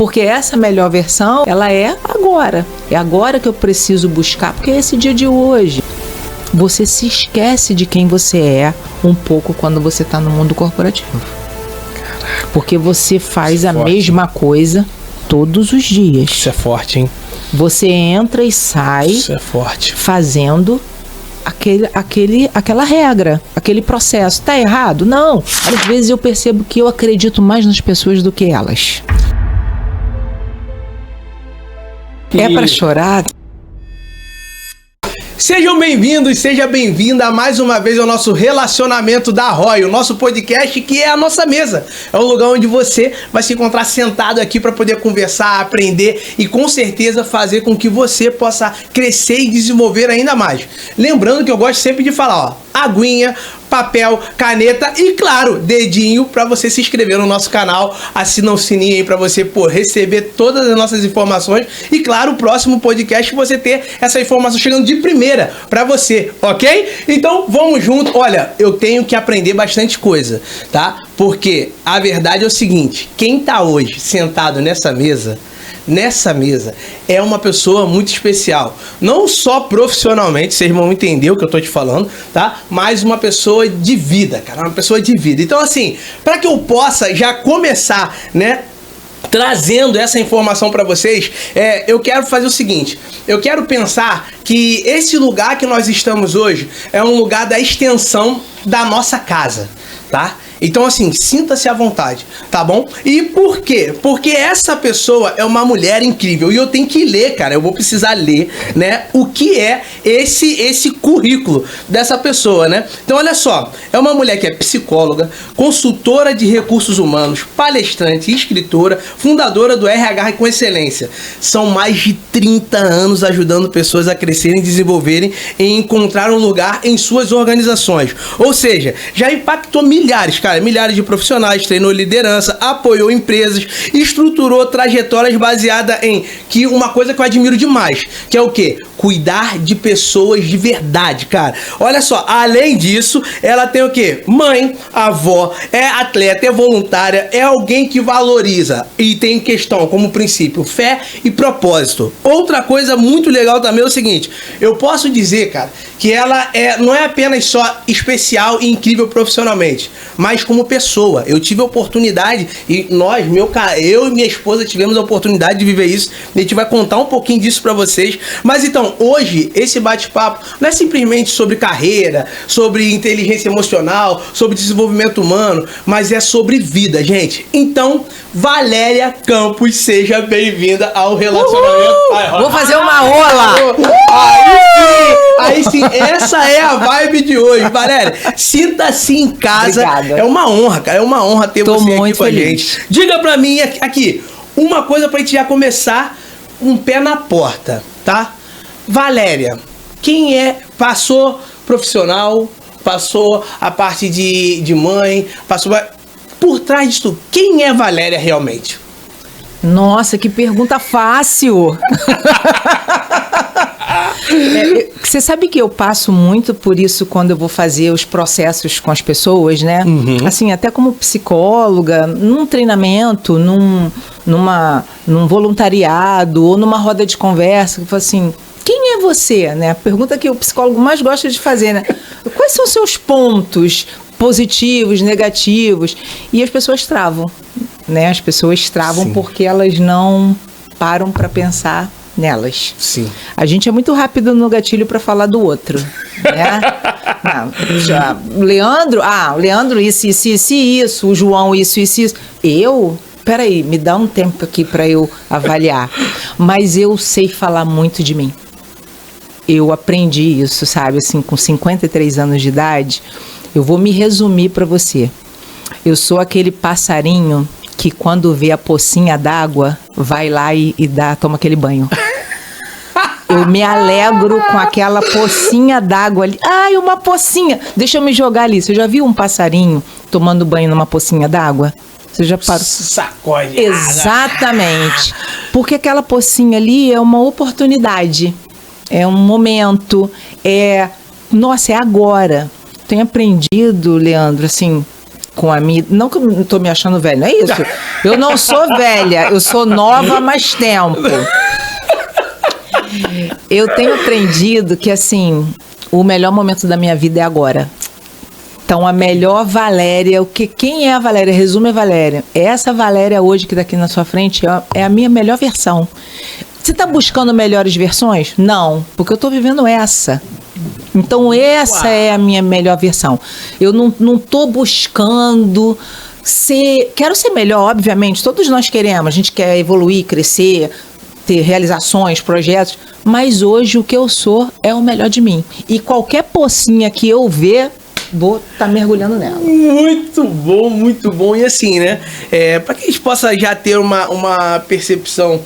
Porque essa melhor versão, ela é agora. É agora que eu preciso buscar, porque é esse dia de hoje. Você se esquece de quem você é um pouco quando você está no mundo corporativo. Porque você faz a mesma coisa todos os dias. Isso é forte, hein? Você entra e sai Isso é forte. fazendo aquela regra, aquele processo. Tá errado? Não. Às vezes eu percebo que eu acredito mais nas pessoas do que elas. É pra chorar? Sejam bem-vindos, seja bem-vinda mais uma vez ao nosso Relacionamento da Roy, o nosso podcast que é a nossa mesa. É um lugar onde você vai se encontrar sentado aqui para poder conversar, aprender e com certeza fazer com que você possa crescer e desenvolver ainda mais. Lembrando que eu gosto sempre de falar, ó, aguinha, papel, caneta e, claro, dedinho para você se inscrever no nosso canal, assina o sininho aí para você receber todas as nossas informações e, claro, o próximo podcast você ter essa informação chegando de primeira para você, ok? Então, vamos junto. Olha, eu tenho que aprender bastante coisa, tá? Porque a verdade é o seguinte, quem tá hoje sentado nessa mesa é uma pessoa muito especial, não só profissionalmente, vocês vão entender o que eu tô te falando, tá? Mas uma pessoa de vida, cara, uma pessoa de vida. Então, assim, para que eu possa já começar, né, trazendo essa informação para vocês, eu quero fazer o seguinte, eu quero pensar que esse lugar que nós estamos hoje é um lugar da extensão da nossa casa, tá? Então, assim, sinta-se à vontade, tá bom? E por quê? Porque essa pessoa é uma mulher incrível e eu tenho que ler, cara, eu vou precisar ler, né, o que é esse currículo dessa pessoa, né? Então, olha só, é uma mulher que é psicóloga, consultora de recursos humanos, palestrante, escritora, fundadora do RH com Excelência. São mais de 30 anos ajudando pessoas a crescerem, desenvolverem e encontrar um lugar em suas organizações. Ou seja, já impactou milhares, cara, milhares de profissionais, treinou liderança, apoiou empresas, estruturou trajetórias baseadas em que uma coisa que eu admiro demais, que é o quê? Cuidar de pessoas de verdade, cara. Olha só, além disso, ela tem o quê? Mãe, avó, é atleta, é voluntária, é alguém que valoriza e tem questão como princípio fé e propósito. Outra coisa muito legal também é o seguinte, eu posso dizer, cara, que ela não é apenas só especial e incrível profissionalmente, mas como pessoa. Eu tive a oportunidade e eu e minha esposa tivemos a oportunidade de viver isso. A gente vai contar um pouquinho disso pra vocês. Mas então, hoje, esse bate-papo não é simplesmente sobre carreira, sobre inteligência emocional, sobre desenvolvimento humano, mas é sobre vida, gente. Então, Valéria Campos, seja bem-vinda ao Relacionamento. Vou fazer uma ola! Aí sim, essa é a vibe de hoje, Valéria. Sinta-se em casa. Obrigada. É uma honra, cara. É uma honra ter você aqui com a gente. Diga pra mim aqui, uma coisa pra gente já começar um pé na porta, tá? Valéria, quem é? Passou profissional, passou a parte de mãe, passou... Por trás disso, quem é Valéria realmente? Nossa, que pergunta fácil! Você sabe que eu passo muito por isso quando eu vou fazer os processos com as pessoas, né? Uhum. Assim, até como psicóloga, num treinamento, num voluntariado ou numa roda de conversa, eu falo assim, quem é você, né? A pergunta que o psicólogo mais gosta de fazer, né? Quais são os seus pontos positivos, negativos? E as pessoas travam, né? As pessoas travam. Sim. Porque elas não param para pensar nelas. Sim. A gente é muito rápido no gatilho para falar do outro, né? Leandro, isso, o João, isso. Peraí, me dá um tempo aqui para eu avaliar. Mas eu sei falar muito de mim. Eu aprendi isso, sabe? Assim, com 53 anos de idade, eu vou me resumir para você. Eu sou aquele passarinho que quando vê a pocinha d'água, vai lá e toma aquele banho. Eu me alegro com aquela pocinha d'água ali. Ai, uma pocinha! Deixa eu me jogar ali. Você já viu um passarinho tomando banho numa pocinha d'água? Você já parou? Sacode. Exatamente. Porque aquela pocinha ali é uma oportunidade. É um momento. Nossa, é agora. Tenho aprendido, Leandro, assim, com a minha... Não que eu não tô me achando velha, não é isso. Eu não sou velha, eu sou nova há mais tempo. Eu tenho aprendido que, assim, o melhor momento da minha vida é agora. Então, a melhor Valéria, quem é a Valéria? Resume a Valéria. Essa Valéria hoje que está aqui na sua frente é a minha melhor versão. Você está buscando melhores versões? Não, porque eu estou vivendo essa. Então, essa é a minha melhor versão. Eu não estou buscando ser... Quero ser melhor, obviamente. Todos nós queremos. A gente quer evoluir, crescer, ter realizações, projetos. Mas hoje o que eu sou é o melhor de mim. E qualquer pocinha que eu ver... vou estar mergulhando nela. Muito bom, muito bom. E assim, né? Para que a gente possa já ter uma percepção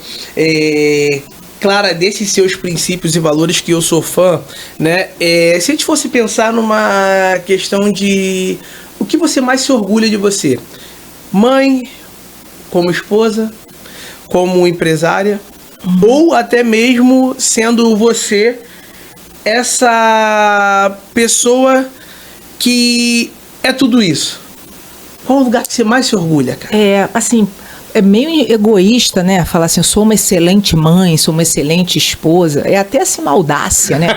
clara desses seus princípios e valores, que eu sou fã, né? Se a gente fosse pensar numa questão de o que você mais se orgulha de você? Mãe, como esposa, como empresária, ou até mesmo sendo você essa pessoa que é tudo isso. Qual o lugar que você mais se orgulha, cara? Assim, é meio egoísta, né? Falar assim, eu sou uma excelente mãe, sou uma excelente esposa. É até assim uma audácia, né?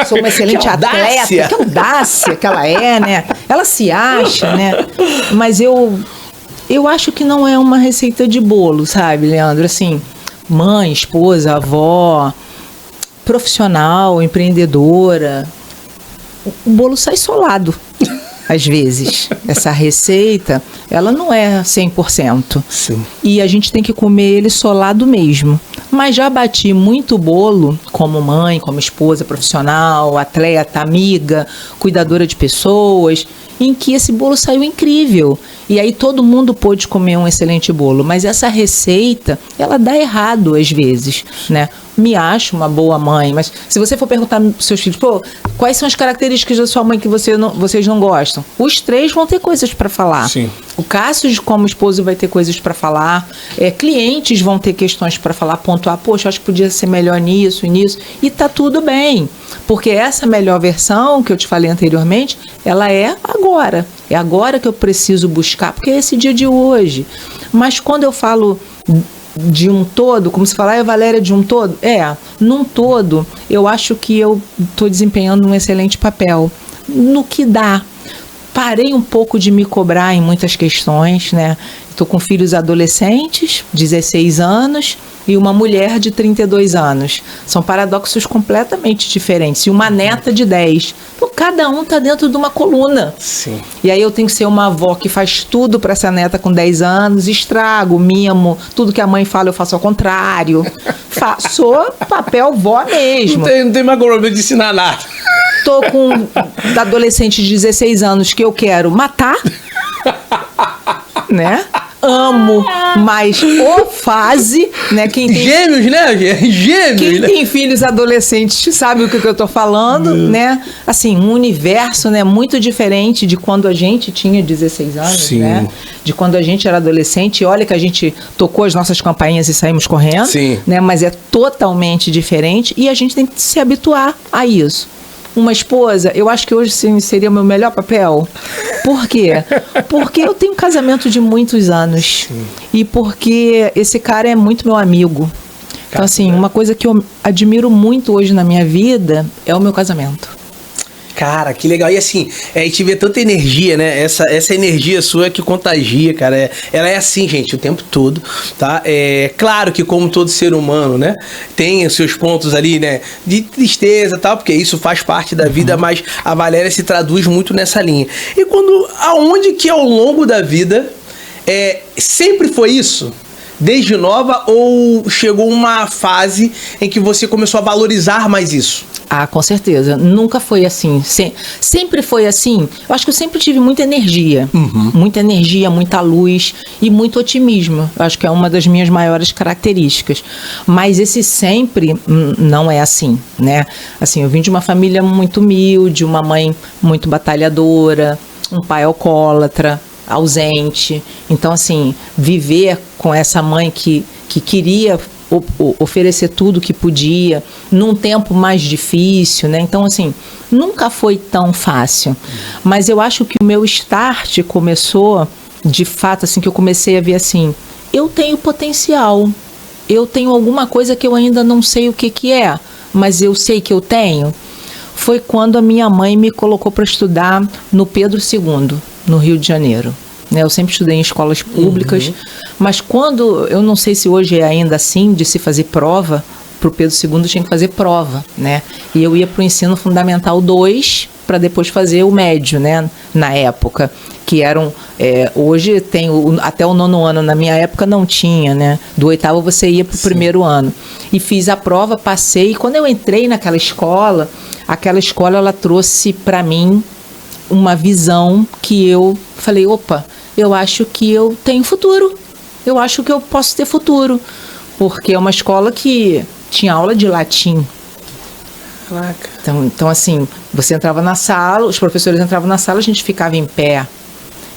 Sou uma excelente atleta. Que audácia que ela é, né? Ela se acha, né? Mas eu acho que não é uma receita de bolo, sabe, Leandro? Assim, mãe, esposa, avó, profissional, empreendedora... O bolo sai solado, às vezes. Essa receita, ela não é 100%. Sim. E a gente tem que comer ele solado mesmo. Mas já bati muito bolo, como mãe, como esposa, profissional, atleta, amiga, cuidadora de pessoas, em que esse bolo saiu incrível. E aí todo mundo pôde comer um excelente bolo. Mas essa receita, ela dá errado às vezes, né? Me acho uma boa mãe, mas se você for perguntar pros seus filhos, quais são as características da sua mãe que vocês não gostam? Os três vão ter coisas para falar. Sim. O Cássio, como esposo, vai ter coisas para falar. Clientes vão ter questões para falar, pontuar, poxa, acho que podia ser melhor nisso e nisso. E tá tudo bem, porque essa melhor versão que eu te falei anteriormente, ela é agora. É agora que eu preciso buscar, porque é esse dia de hoje. Mas quando eu falo de um todo, como se falar, Valéria, de um todo? Num todo, eu acho que eu estou desempenhando um excelente papel no que dá. Parei um pouco de me cobrar em muitas questões, né? Estou com filhos adolescentes, 16 anos, e uma mulher de 32 anos. São paradoxos completamente diferentes. E uma neta de 10. Então, cada um está dentro de uma coluna. Sim. E aí eu tenho que ser uma avó que faz tudo para essa neta com 10 anos, estrago, mimo, tudo que a mãe fala eu faço ao contrário. Sou papel vó mesmo. Não tem mais problema de ensinar nada. Tô com adolescente de 16 anos que eu quero matar, né? Amo, mas fase, né? Quem tem, gêmeos, né? Gêmeos, quem né? tem filhos adolescentes sabe o que eu tô falando, né? Assim, um universo, né, muito diferente de quando a gente tinha 16 anos, Sim. né? De quando a gente era adolescente. Olha que a gente tocou as nossas campainhas e saímos correndo, Sim. né? Mas é totalmente diferente e a gente tem que se habituar a isso. Uma esposa, eu acho que hoje sim seria o meu melhor papel. Por quê? Porque eu tenho um casamento de muitos anos. Sim. E porque esse cara é muito meu amigo. Então, assim, uma coisa que eu admiro muito hoje na minha vida é o meu casamento. Cara, que legal. E assim, a gente vê tanta energia, né? Essa energia sua que contagia, cara. Ela é assim, gente, o tempo todo, tá? Claro que como todo ser humano, né? Tem os seus pontos ali, né? De tristeza e tal, porque isso faz parte da vida, mas a Valéria se traduz muito nessa linha. E aonde que ao longo da vida, sempre foi isso? Desde nova, ou chegou uma fase em que você começou a valorizar mais isso? Ah, com certeza. Nunca foi assim. Sempre foi assim. Eu acho que eu sempre tive muita energia. Muita energia, muita luz e muito otimismo. Eu acho que é uma das minhas maiores características. Mas esse sempre não é assim, né? Assim, eu vim de uma família muito humilde, uma mãe muito batalhadora, um pai alcoólatra, ausente. Então, assim, viver com essa mãe que queria oferecer tudo que podia, num tempo mais difícil, né? Então, assim, nunca foi tão fácil. Mas eu acho que o meu start começou, de fato, assim, que eu comecei a ver assim, eu tenho potencial, eu tenho alguma coisa que eu ainda não sei o que é, mas eu sei que eu tenho. Foi quando a minha mãe me colocou para estudar no Pedro II, no Rio de Janeiro. Eu sempre estudei em escolas públicas, mas quando, eu não sei se hoje é ainda assim, de se fazer prova, para o Pedro II tinha que fazer prova, né? E eu ia para o ensino fundamental 2, para depois fazer o médio, né? Na época, que eram, hoje tem até o 9º ano, na minha época não tinha, né? Do 8º você ia para o primeiro ano. E fiz a prova, passei, e quando eu entrei naquela escola, ela trouxe para mim uma visão que eu falei, opa, eu acho que eu tenho futuro, eu acho que eu posso ter futuro, porque é uma escola que tinha aula de latim. Caraca. Então assim, você entrava na sala, os professores entravam na sala, a gente ficava em pé.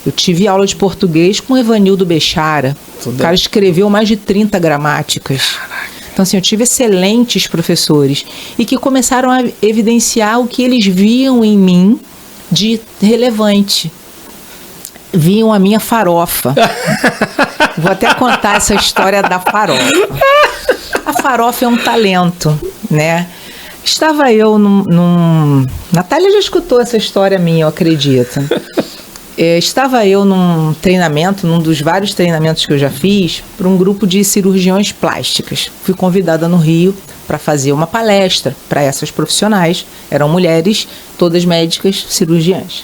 Eu tive aula de português com o Evanildo Bechara, o cara escreveu mais de 30 gramáticas. Então assim, eu tive excelentes professores e que começaram a evidenciar o que eles viam em mim de relevante. Viam a minha farofa. Vou até contar essa história da farofa. A farofa é um talento, né? Estava eu Natália já escutou essa história minha, eu acredito. Estava eu num treinamento, num dos vários treinamentos que eu já fiz, para um grupo de cirurgiões plásticas. Fui convidada no Rio para fazer uma palestra para essas profissionais. Eram mulheres, todas médicas, cirurgiãs.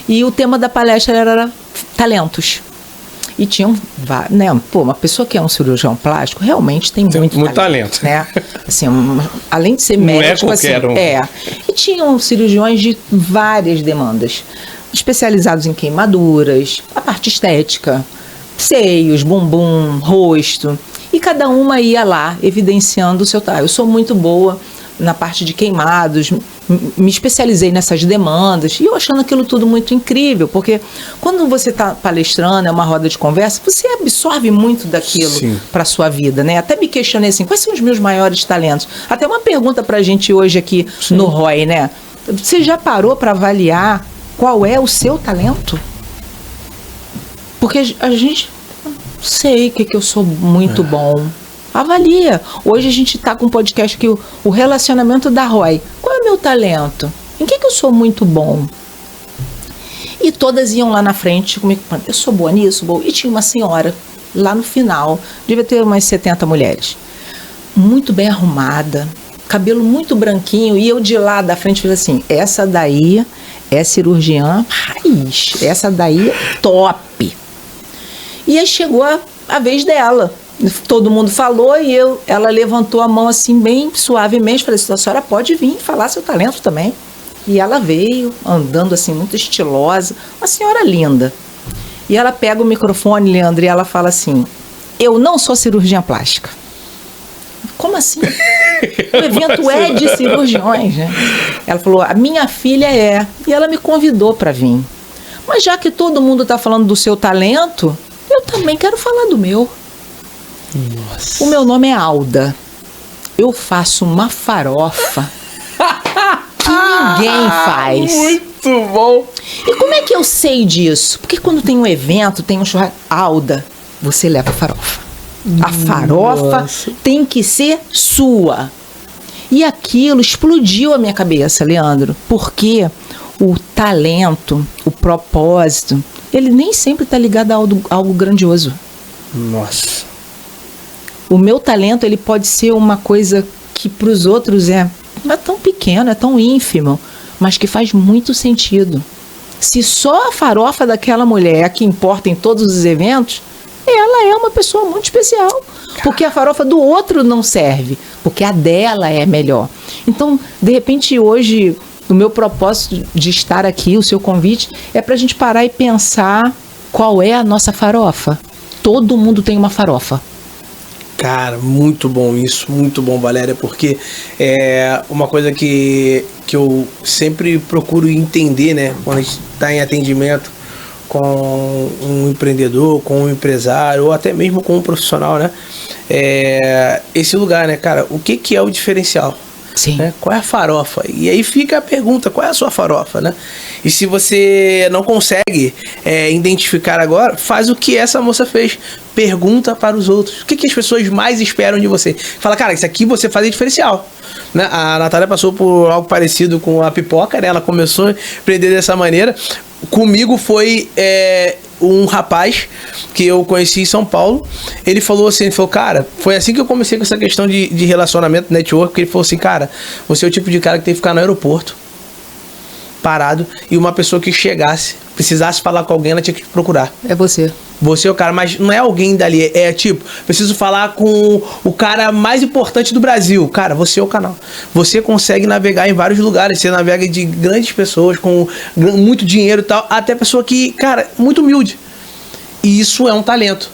E o tema da palestra era talentos. E tinham, né, uma pessoa que é um cirurgião plástico realmente tem muito talento, né? Assim, além de ser médico, não é qualquer assim, E tinham cirurgiões de várias demandas, especializados em queimaduras, a parte estética, seios, bumbum, rosto, e cada uma ia lá evidenciando o seu talento. Eu sou muito boa na parte de queimados, me especializei nessas demandas, e eu achando aquilo tudo muito incrível, porque quando você está palestrando, é uma roda de conversa, você absorve muito daquilo para a sua vida, né? Até me questionei assim, quais são os meus maiores talentos? Até uma pergunta para a gente hoje aqui no ROI, né? Você já parou para avaliar qual é o seu talento? Porque a gente sei o que eu sou muito bom. Avalia. Hoje a gente está com um podcast que o relacionamento da ROI. Qual é o meu talento? Em que eu sou muito bom? E todas iam lá na frente comigo. Eu sou boa nisso, boa. E tinha uma senhora lá no final, devia ter umas 70 mulheres, muito bem arrumada, cabelo muito branquinho, e eu de lá da frente fiz assim, essa daí é cirurgiã raiz, essa daí é top. E aí chegou a vez dela. Todo mundo falou e ela levantou a mão assim bem suavemente, falei assim, a senhora pode vir falar seu talento também. E ela veio andando assim muito estilosa, uma senhora linda. E ela pega o microfone, Leandro, e ela fala assim, eu não sou cirurgiã plástica. Como assim? O evento é de cirurgiões, né? Ela falou, a minha filha é. E ela me convidou para vir. Mas já que todo mundo está falando do seu talento, eu também quero falar do meu. Nossa. O meu nome é Alda. Eu faço uma farofa que ninguém faz. Muito bom. E como é que eu sei disso? Porque quando tem um evento, tem um churrasco. Alda, você leva a farofa. A farofa tem que ser sua. E aquilo explodiu a minha cabeça, Leandro. Porque o talento, o propósito, ele nem sempre está ligado a algo grandioso. Nossa. O meu talento, ele pode ser uma coisa que para os outros não é tão pequeno, é tão ínfimo, mas que faz muito sentido. Se só a farofa daquela mulher que importa em todos os eventos, ela é uma pessoa muito especial. Porque a farofa do outro não serve, porque a dela é melhor. Então, de repente, hoje, o meu propósito de estar aqui, o seu convite, é para a gente parar e pensar qual é a nossa farofa. Todo mundo tem uma farofa. Cara, muito bom isso, muito bom, Valéria, porque é uma coisa que eu sempre procuro entender, né, quando a gente está em atendimento com um empreendedor, com um empresário, ou até mesmo com um profissional, né? Esse lugar, né, cara? O que é o diferencial? Sim. Né? Qual é a farofa? E aí fica a pergunta, qual é a sua farofa, né? E se você não consegue identificar agora, faz o que essa moça fez. Pergunta para os outros. O que as pessoas mais esperam de você? Fala, cara, isso aqui você faz diferencial. Né? A Natália passou por algo parecido com a pipoca, né? Ela começou a empreender dessa maneira. Comigo foi um rapaz que eu conheci em São Paulo. Ele falou assim, cara, foi assim que eu comecei com essa questão de relacionamento, network, porque ele falou assim, cara, você é o tipo de cara que tem que ficar no aeroporto, parado, e uma pessoa que chegasse, precisasse falar com alguém, ela tinha que te procurar. É você. Você é o cara, mas não é alguém dali, tipo, preciso falar com o cara mais importante do Brasil. Cara, você é o canal. Você consegue navegar em vários lugares, você navega de grandes pessoas, com muito dinheiro e tal, até pessoa que, cara, muito humilde. E isso é um talento.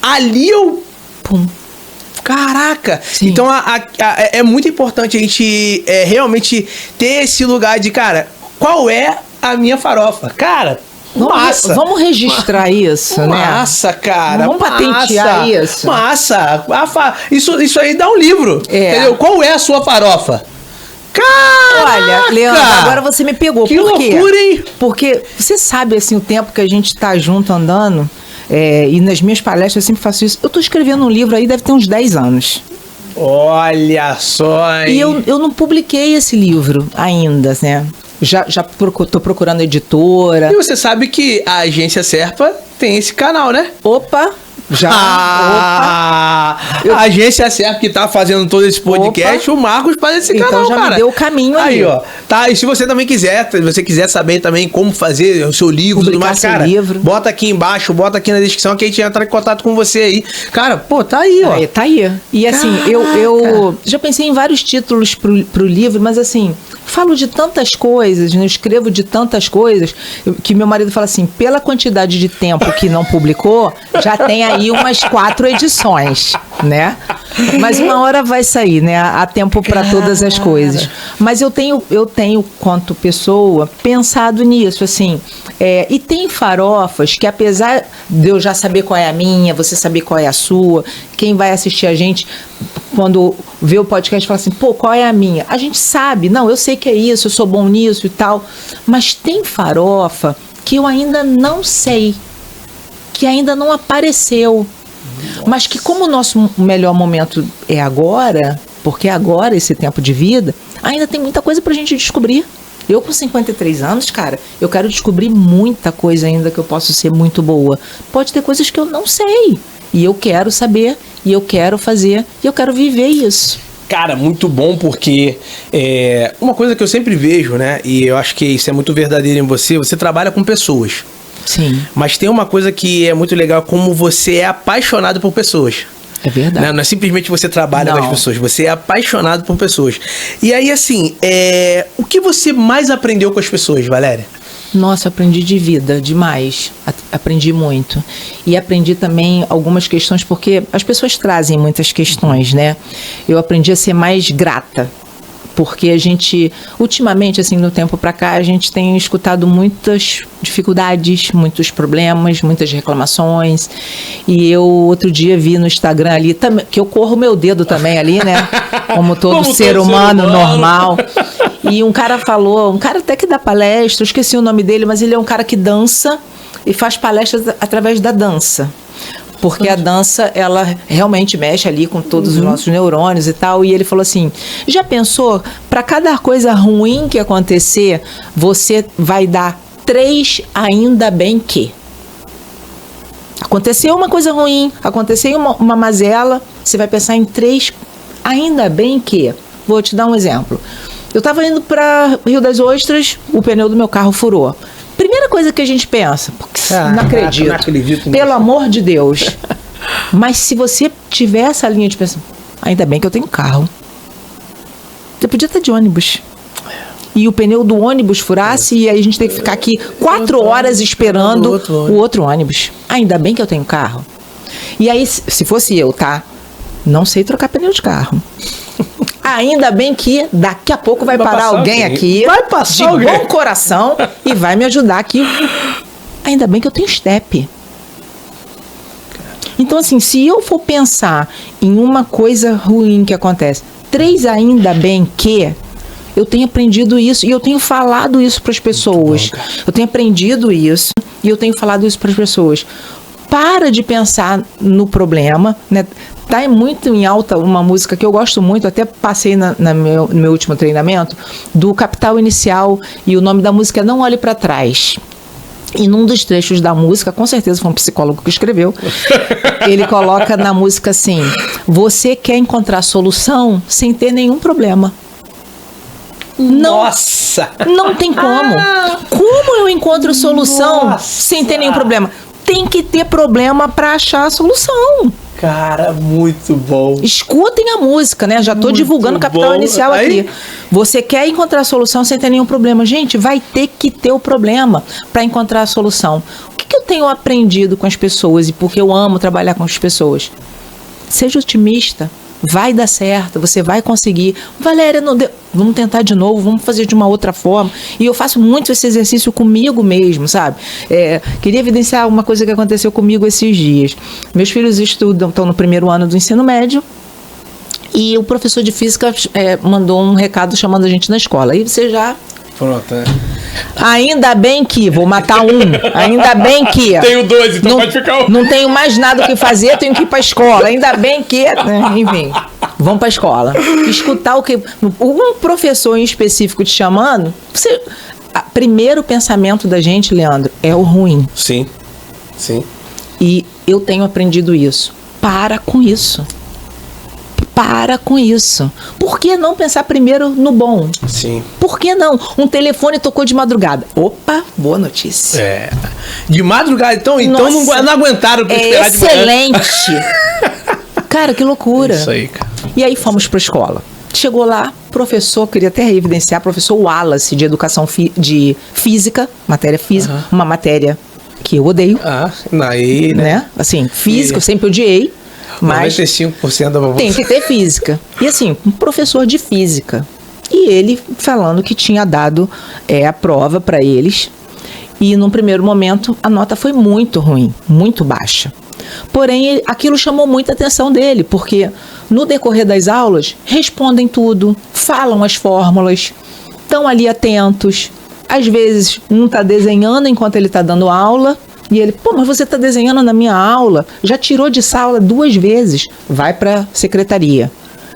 Ali eu... Pum. Caraca! Sim. Então é muito importante a gente realmente ter esse lugar de, cara, qual é a minha farofa? Cara... Massa. Vamos registrar isso, né? Massa, cara. Vamos patentear isso. Massa. Isso aí dá um livro. Entendeu? Qual é a sua farofa? Caraca! Olha, Leandro, agora você me pegou. Que Por quê? loucura, hein? Porque você sabe, assim, o tempo que a gente tá junto andando, e nas minhas palestras eu sempre faço isso. Eu tô escrevendo um livro aí, deve ter uns 10 anos. Olha só, hein? E eu não publiquei esse livro ainda, né? Tô procurando editora. E você sabe que a agência Serpa tem esse canal, né? Opa! A agência Serpa que tá fazendo todo esse podcast, o Marcos faz esse canal, então já cara. me deu o caminho aí. Ó. Tá, e se você também quiser, saber também como fazer o seu livro, tudo mais, cara, bota aqui embaixo, bota aqui na descrição que a gente entra em contato com você aí. Cara, pô, tá aí, ó. Tá aí. E assim, eu já pensei em vários títulos pro livro, mas assim, falo de tantas coisas, né? Eu escrevo de tantas coisas, que meu marido fala assim, pela quantidade de tempo que não publicou, já tem aí umas 4 edições, né? Mas uma hora vai sair, né? Há tempo para todas as coisas. Mas eu tenho, quanto pessoa, pensado nisso, assim. E tem farofas que, apesar de eu já saber qual é a minha, você saber qual é a sua, quem vai assistir a gente, quando vê o podcast, fala assim, pô, qual é a minha? A gente sabe, não, eu sei que é isso, eu sou bom nisso e tal. Mas tem farofa que eu ainda não sei, que ainda não apareceu. Nossa. Mas que como o nosso melhor momento é agora, porque agora esse tempo de vida, ainda tem muita coisa pra gente descobrir. Eu com 53 anos, cara, eu quero descobrir muita coisa ainda que eu posso ser muito boa. Pode ter coisas que eu não sei. E eu quero saber, e eu quero fazer, e eu quero viver isso. Cara, muito bom, porque uma coisa que eu sempre vejo, né, e eu acho que isso é muito verdadeiro em você trabalha com pessoas. Sim. Mas tem uma coisa que é muito legal, como você é apaixonado por pessoas. É verdade. Não é simplesmente você trabalha com as pessoas, você é apaixonado por pessoas. E aí, assim, o que você mais aprendeu com as pessoas, Valéria? Nossa, aprendi de vida, demais. Aprendi muito. E aprendi também algumas questões, porque as pessoas trazem muitas questões, né? Eu aprendi a ser mais grata. Porque a gente, ultimamente, assim, no tempo pra cá, a gente tem escutado muitas dificuldades, muitos problemas, muitas reclamações. E eu, outro dia, vi no Instagram ali, que eu corro meu dedo também ali, né? Como todo ser humano normal. E um cara falou, um cara até que dá palestra, eu esqueci o nome dele, mas ele é um cara que dança e faz palestras através da dança. Porque a dança, ela realmente mexe ali com todos os nossos neurônios e tal. E ele falou assim, já pensou, para cada coisa ruim que acontecer, você vai dar 3 ainda bem que. Aconteceu uma coisa ruim, aconteceu uma mazela, você vai pensar em 3 ainda bem que. Vou te dar um exemplo. Eu estava indo para Rio das Ostras, o pneu do meu carro furou. Primeira coisa que a gente pensa, não acredito. Pelo amor de Deus. Mas se você tiver essa linha de pensamento, ainda bem que eu tenho carro. Você podia estar de ônibus. E o pneu do ônibus furasse e aí a gente tem que ficar aqui 4 horas esperando o outro ônibus. Ainda bem que eu tenho carro. E aí, se fosse eu, tá? Não sei trocar pneu de carro. Ainda bem que daqui a pouco vai parar alguém aqui, vai passar de bom coração, e vai me ajudar aqui Ainda bem que eu tenho step. Então, assim, se eu for pensar em uma coisa ruim que acontece, 3 ainda bem que eu tenho aprendido isso e eu tenho falado isso para as pessoas. Eu tenho aprendido isso e eu tenho falado isso para as pessoas. Para de pensar no problema, né? Tá muito em alta uma música que eu gosto muito, até passei no meu último treinamento, do Capital Inicial, e o nome da música é Não Olhe Para Trás. E num dos trechos da música, com certeza foi um psicólogo que escreveu, ele coloca na música assim: você quer encontrar solução sem ter nenhum problema. Nossa! Não tem como. Como eu encontro solução sem ter nenhum problema? Tem que ter problema para achar a solução. Cara, muito bom. Escutem a música, né? Já tô divulgando o Capital Inicial aqui. Você quer encontrar a solução sem ter nenhum problema. Gente, vai ter que ter o problema para encontrar a solução. O que eu tenho aprendido com as pessoas e porque eu amo trabalhar com as pessoas? Seja otimista. Vai dar certo, você vai conseguir. Valéria, não deu. Vamos tentar de novo, vamos fazer de uma outra forma. E eu faço muito esse exercício comigo mesmo, sabe? Queria evidenciar uma coisa que aconteceu comigo esses dias. Meus filhos estão no primeiro ano do ensino médio e o professor de física mandou um recado chamando a gente na escola. Aí você já... Pronto, Ainda bem que, vou matar um, ainda bem que... Tenho 2, então pode ficar um. Não tenho mais nada o que fazer, tenho que ir para a escola, ainda bem que... Enfim, vão para a escola. Escutar o que... Um professor em específico te chamando, primeiro pensamento da gente, Leandro, é o ruim. Sim, sim. E eu tenho aprendido isso. Para com isso. Para com isso. Por que não pensar primeiro no bom? Sim. Por que não? Um telefone tocou de madrugada. Opa, boa notícia. De madrugada, então não aguentaram pra esperar de manhã. Excelente. Cara, que loucura. Isso aí, cara. E aí fomos pra escola. Chegou lá, professor, queria até evidenciar, professor Wallace, de educação de física, matéria física, uma matéria que eu odeio. Aí, né? Assim, física, eu sempre odiei. Mas 95% da população tem que ter física. E assim, um professor de física. E ele falando que tinha dado a prova para eles. E num primeiro momento a nota foi muito ruim, muito baixa. Porém, aquilo chamou muita atenção dele, porque no decorrer das aulas respondem tudo, falam as fórmulas, estão ali atentos. Às vezes um está desenhando enquanto ele está dando aula. E ele, mas você está desenhando na minha aula, já tirou de sala 2 vezes, vai para secretaria.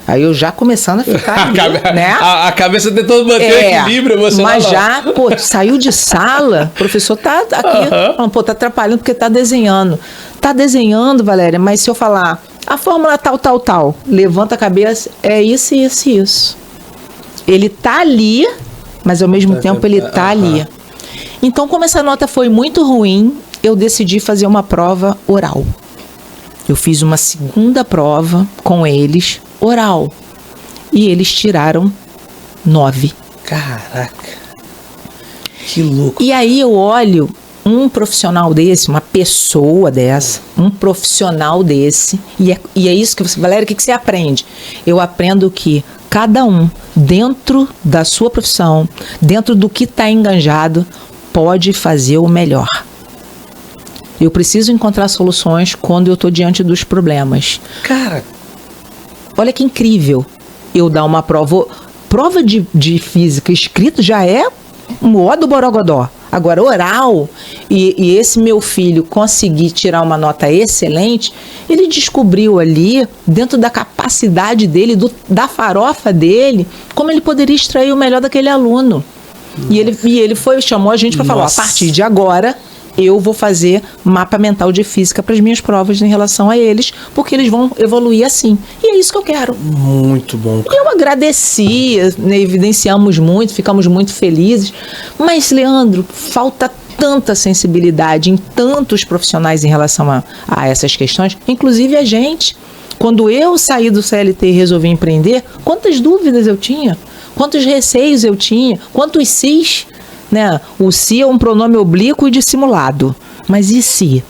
Aí eu já começando a ficar ali, né? A cabeça tentando manter o equilíbrio, você mas já, saiu de sala, o professor tá aqui, falando, tá atrapalhando porque tá desenhando. Tá desenhando, Valéria, mas se eu falar, a fórmula tal, levanta a cabeça, é isso. Ele tá ali, mas ao mesmo tempo ele tá ali. Então, como essa nota foi muito ruim, eu decidi fazer uma prova oral. Eu fiz uma segunda prova com eles, oral. E eles tiraram 9. Caraca. Que louco. E aí eu olho um profissional desse, uma pessoa dessa, um profissional desse, e é isso que você... Valéria, o que você aprende? Eu aprendo que cada um, dentro da sua profissão, dentro do que está enganjado, pode fazer o melhor. Eu preciso encontrar soluções quando eu estou diante dos problemas. Cara, olha que incrível. Eu dar uma prova de física escrito já é um ó do borogodó. Agora, oral, e esse meu filho conseguir tirar uma nota excelente, ele descobriu ali, dentro da capacidade dele, da farofa dele, como ele poderia extrair o melhor daquele aluno. E ele chamou a gente para falar, a partir de agora, eu vou fazer mapa mental de física para as minhas provas em relação a eles, porque eles vão evoluir assim. E é isso que eu quero. Muito bom. Eu agradeci, né, evidenciamos muito, ficamos muito felizes. Mas, Leandro, falta tanta sensibilidade em tantos profissionais em relação a essas questões, inclusive a gente. Quando eu saí do CLT e resolvi empreender, quantas dúvidas eu tinha? Quantos receios eu tinha? Quantos sis? Né? O se é um pronome oblíquo e dissimulado. Mas e se?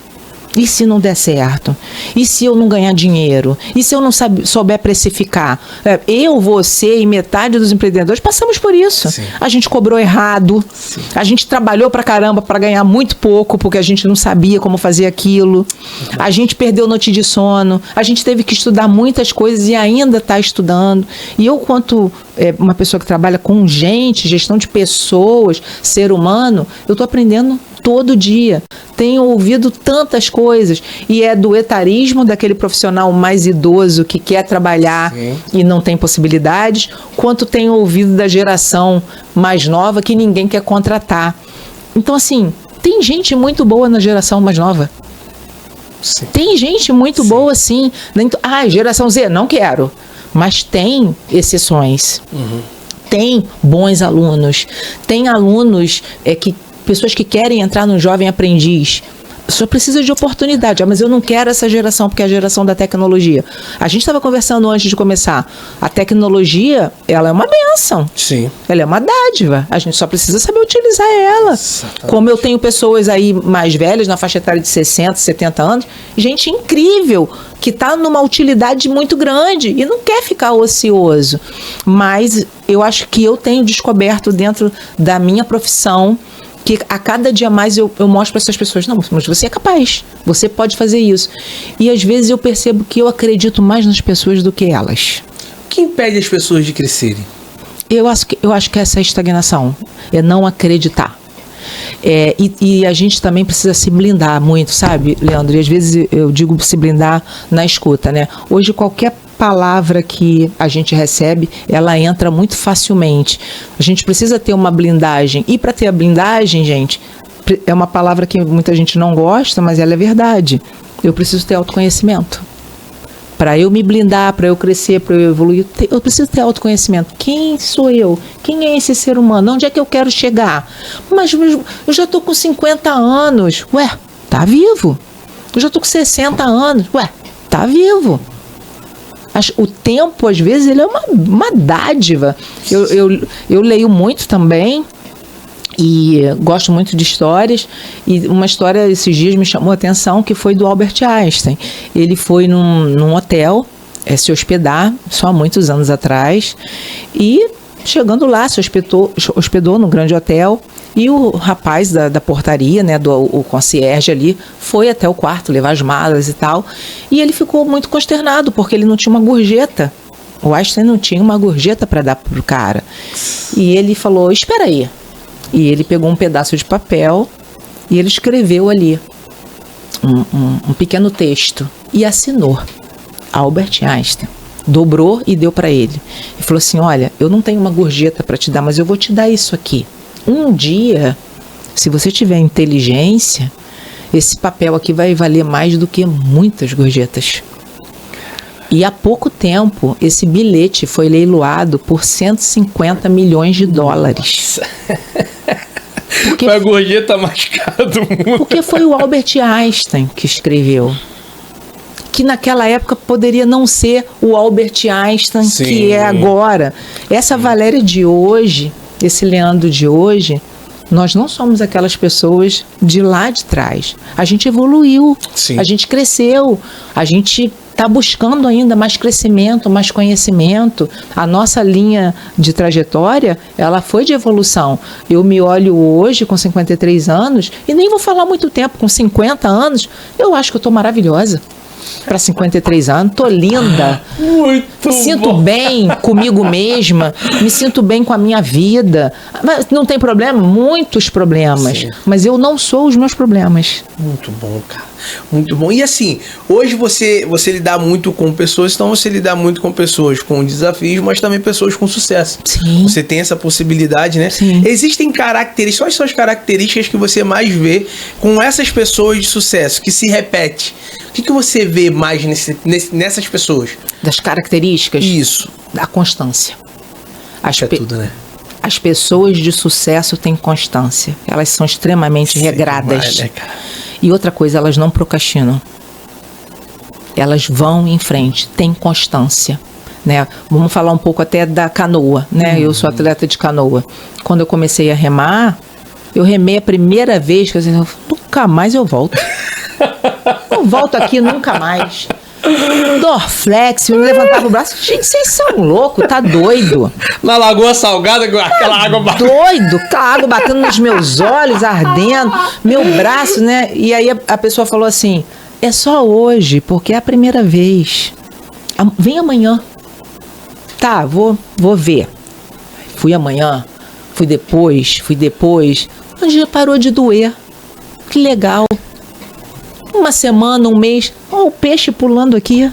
E se não der certo? E se eu não ganhar dinheiro? E se eu não souber precificar? Eu, você e metade dos empreendedores passamos por isso. Sim. A gente cobrou errado. Sim. A gente trabalhou pra caramba para ganhar muito pouco, porque a gente não sabia como fazer aquilo. A gente perdeu noite de sono. A gente teve que estudar muitas coisas e ainda está estudando. E eu, quanto uma pessoa que trabalha com gente, gestão de pessoas, ser humano, eu estou aprendendo todo dia. Tenho ouvido tantas coisas. E é do etarismo daquele profissional mais idoso que quer trabalhar Sim. e não tem possibilidades, quanto tenho ouvido da geração mais nova que ninguém quer contratar. Então, assim, tem gente muito boa na geração mais nova. Sim. Tem gente muito sim. boa, sim. Geração Z, não quero. Mas tem exceções. Uhum. Tem bons alunos. Tem alunos pessoas que querem entrar no Jovem Aprendiz. Só precisa de oportunidade. Mas eu não quero essa geração, porque é a geração da tecnologia. A gente estava conversando antes de começar. A tecnologia, ela é uma bênção. Sim. Ela é uma dádiva. A gente só precisa saber utilizar ela. Exatamente. Como eu tenho pessoas aí mais velhas, na faixa etária de 60, 70 anos, gente incrível, que está numa utilidade muito grande e não quer ficar ocioso. Mas eu acho que eu tenho descoberto dentro da minha profissão que a cada dia mais eu mostro para essas pessoas, não, mas você é capaz, você pode fazer isso. E às vezes eu percebo que eu acredito mais nas pessoas do que elas. O que impede as pessoas de crescerem? Eu acho que essa é a estagnação, é não acreditar. E a gente também precisa se blindar muito, sabe, Leandro? E às vezes eu digo se blindar na escuta, né? Hoje qualquer palavra que a gente recebe, ela entra muito facilmente. A gente precisa ter uma blindagem. E para ter a blindagem, gente, é uma palavra que muita gente não gosta, mas ela é verdade. Eu preciso ter autoconhecimento. Para eu me blindar, para eu crescer, para eu evoluir, eu preciso ter autoconhecimento. Quem sou eu? Quem é esse ser humano? Onde é que eu quero chegar? Mas eu já estou com 50 anos. Ué, tá vivo. Eu já estou com 60 anos. Ué, tá vivo. O tempo, às vezes, ele é uma dádiva. Eu leio muito também e gosto muito de histórias. E uma história, esses dias, me chamou a atenção, que foi do Albert Einstein. Ele foi num hotel se hospedar, só há muitos anos atrás, e chegando lá, se hospedou no grande hotel. E o rapaz da portaria, né, o concierge ali, foi até o quarto levar as malas e tal. E ele ficou muito consternado, porque ele não tinha uma gorjeta. O Einstein não tinha uma gorjeta para dar pro cara. E ele falou, espera aí. E ele pegou um pedaço de papel e ele escreveu ali um pequeno texto e assinou. Albert Einstein. Dobrou e deu para ele. E falou assim, olha, eu não tenho uma gorjeta para te dar, mas eu vou te dar isso aqui. Um dia, se você tiver inteligência, esse papel aqui vai valer mais do que muitas gorjetas. E há pouco tempo, esse bilhete foi leiloado por 150 milhões de dólares. Foi a gorjeta mais cara do mundo. Porque foi o Albert Einstein que escreveu. Que naquela época poderia não ser o Albert Einstein Sim. que é agora. Essa Valéria de hoje, esse Leandro de hoje, nós não somos aquelas pessoas de lá de trás. A gente evoluiu, Sim. a gente cresceu, a gente está buscando ainda mais crescimento, mais conhecimento. A nossa linha de trajetória, ela foi de evolução. Eu me olho hoje com 53 anos e nem vou falar muito tempo, com 50 anos, eu acho que eu estou maravilhosa. Para 53 anos, tô linda, muito me sinto bom. Bem comigo mesma, me sinto bem com a minha vida. Mas não tem problema? Muitos problemas, Sim. mas eu não sou os meus problemas. Muito bom, cara, muito bom. E assim, hoje você lida muito com pessoas, então você lida muito com pessoas com desafios, mas também pessoas com sucesso. Sim. Você tem essa possibilidade, né? Sim. Existem características, quais são as características que você mais vê com essas pessoas de sucesso, que se repete? O que você vê mais nessas pessoas? Das características? Isso. Da constância. Tudo, né? As pessoas de sucesso têm constância. Elas são extremamente regradas. Né, cara? E outra coisa, elas não procrastinam. Elas vão em frente, têm constância. Né? Vamos falar um pouco até da canoa. Né? Eu sou atleta de canoa. Quando eu comecei a remar, eu remei a primeira vez, quer dizer, nunca mais eu volto. Não volto aqui nunca mais. Dorflex, eu levantava o braço. Gente, vocês são loucos, tá doido? Na Lagoa Salgada, com aquela água batendo. Doido, aquela água batendo nos meus olhos, ardendo, meu braço, né? E aí a pessoa falou assim, é só hoje, porque é a primeira vez. Vem amanhã. Tá, vou ver. Fui amanhã, fui depois. Um dia parou de doer. Que legal. Uma semana, um mês, o peixe pulando aqui.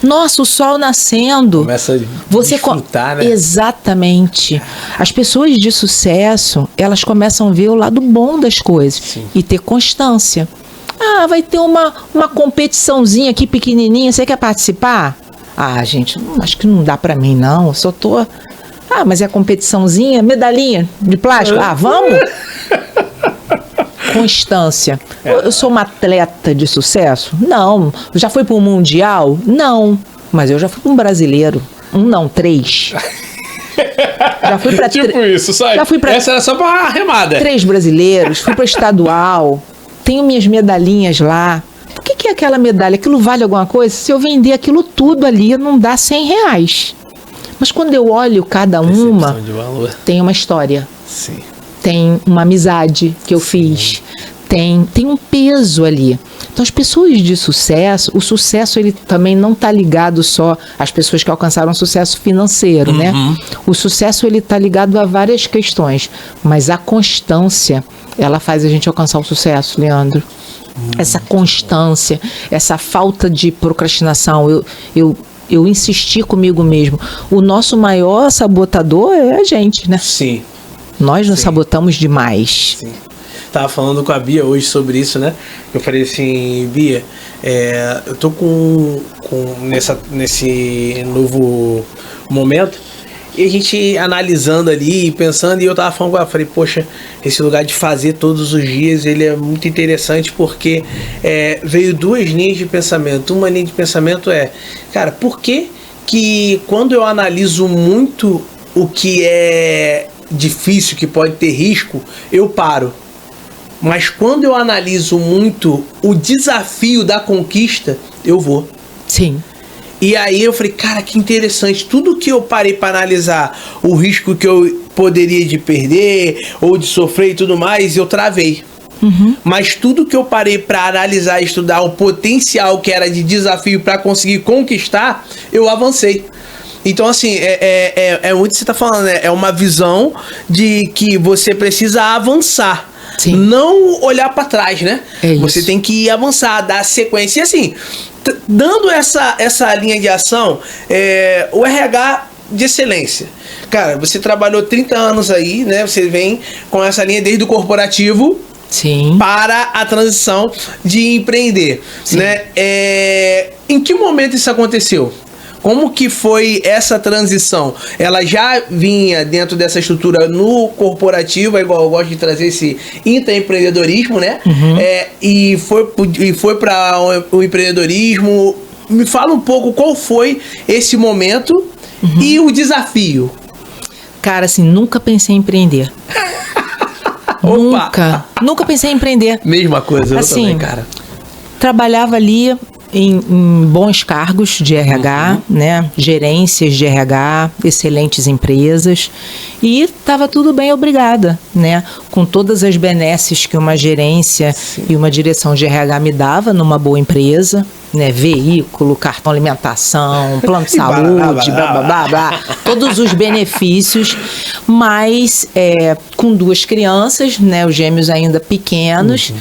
Nossa, o sol nascendo. Começa a desfrutar, né? Exatamente. As pessoas de sucesso, elas começam a ver o lado bom das coisas. Sim. E ter constância. Ah, vai ter uma competiçãozinha aqui pequenininha, você quer participar? Ah, gente, acho que não dá pra mim, não. Eu só tô... Ah, mas é competiçãozinha, medalhinha de plástico. Ah, vamos? Constância. Eu sou uma atleta de sucesso? Não. Já fui para um mundial? Não. Mas eu já fui para um brasileiro. 3. Já fui para tipo isso, sabe? Já fui para essa era só para remada. 3 brasileiros, fui para estadual. Tenho minhas medalhinhas lá. Por que é aquela medalha? Aquilo vale alguma coisa? Se eu vender aquilo tudo ali, não dá R$100. Mas quando eu olho cada uma, tem uma história. Sim. Tem uma amizade que eu fiz, tem um peso ali. Então as pessoas de sucesso, o sucesso ele também não está ligado só às pessoas que alcançaram sucesso financeiro, né? O sucesso ele está ligado a várias questões, mas a constância, ela faz a gente alcançar o sucesso, Leandro. Essa constância, essa falta de procrastinação, eu insisti comigo mesmo. O nosso maior sabotador é a gente, né? Sim. Nós nos sabotamos demais. Sim. Tava falando com a Bia hoje sobre isso, né? Eu falei assim, Bia, eu tô nesse novo momento e a gente analisando ali, pensando, e eu tava falando com ela, falei, poxa, esse lugar de fazer todos os dias, ele é muito interessante porque veio 2 linhas de pensamento. Uma linha de pensamento cara, por que quando eu analiso muito o que é difícil, que pode ter risco, eu paro. Mas quando eu analiso muito o desafio da conquista, eu vou. Sim. E aí eu falei, cara, que interessante. Tudo que eu parei para analisar, o risco que eu poderia de perder, ou de sofrer e tudo mais, eu travei. Mas tudo que eu parei para analisar e estudar, o potencial que era de desafio para conseguir conquistar, eu avancei. Então, assim, é muito o que você tá falando, né? É uma visão de que você precisa avançar. Sim. Não olhar para trás, né? Você tem que avançar, dar sequência. E assim, dando essa linha de ação, o RH de excelência. Cara, você trabalhou 30 anos aí, né? Você vem com essa linha desde o corporativo. Sim. Para a transição de empreender. Sim. Né? Em que momento isso aconteceu? Como que foi essa transição? Ela já vinha dentro dessa estrutura no corporativo, igual eu gosto de trazer esse intraempreendedorismo, né? E foi para o empreendedorismo. Me fala um pouco qual foi esse momento e o desafio. Cara, assim, nunca pensei em empreender. Nunca pensei em empreender. Mesma coisa, assim, eu também, cara. Trabalhava ali em bons cargos de RH, né? Gerências de RH, excelentes empresas. E estava tudo bem, obrigada, né? Com todas as benesses que uma gerência e uma direção de RH me dava numa boa empresa, né? Veículo, cartão alimentação, plano de saúde, blá, blá, blá, blá, todos os benefícios, mas com 2 crianças, né? Os gêmeos ainda pequenos,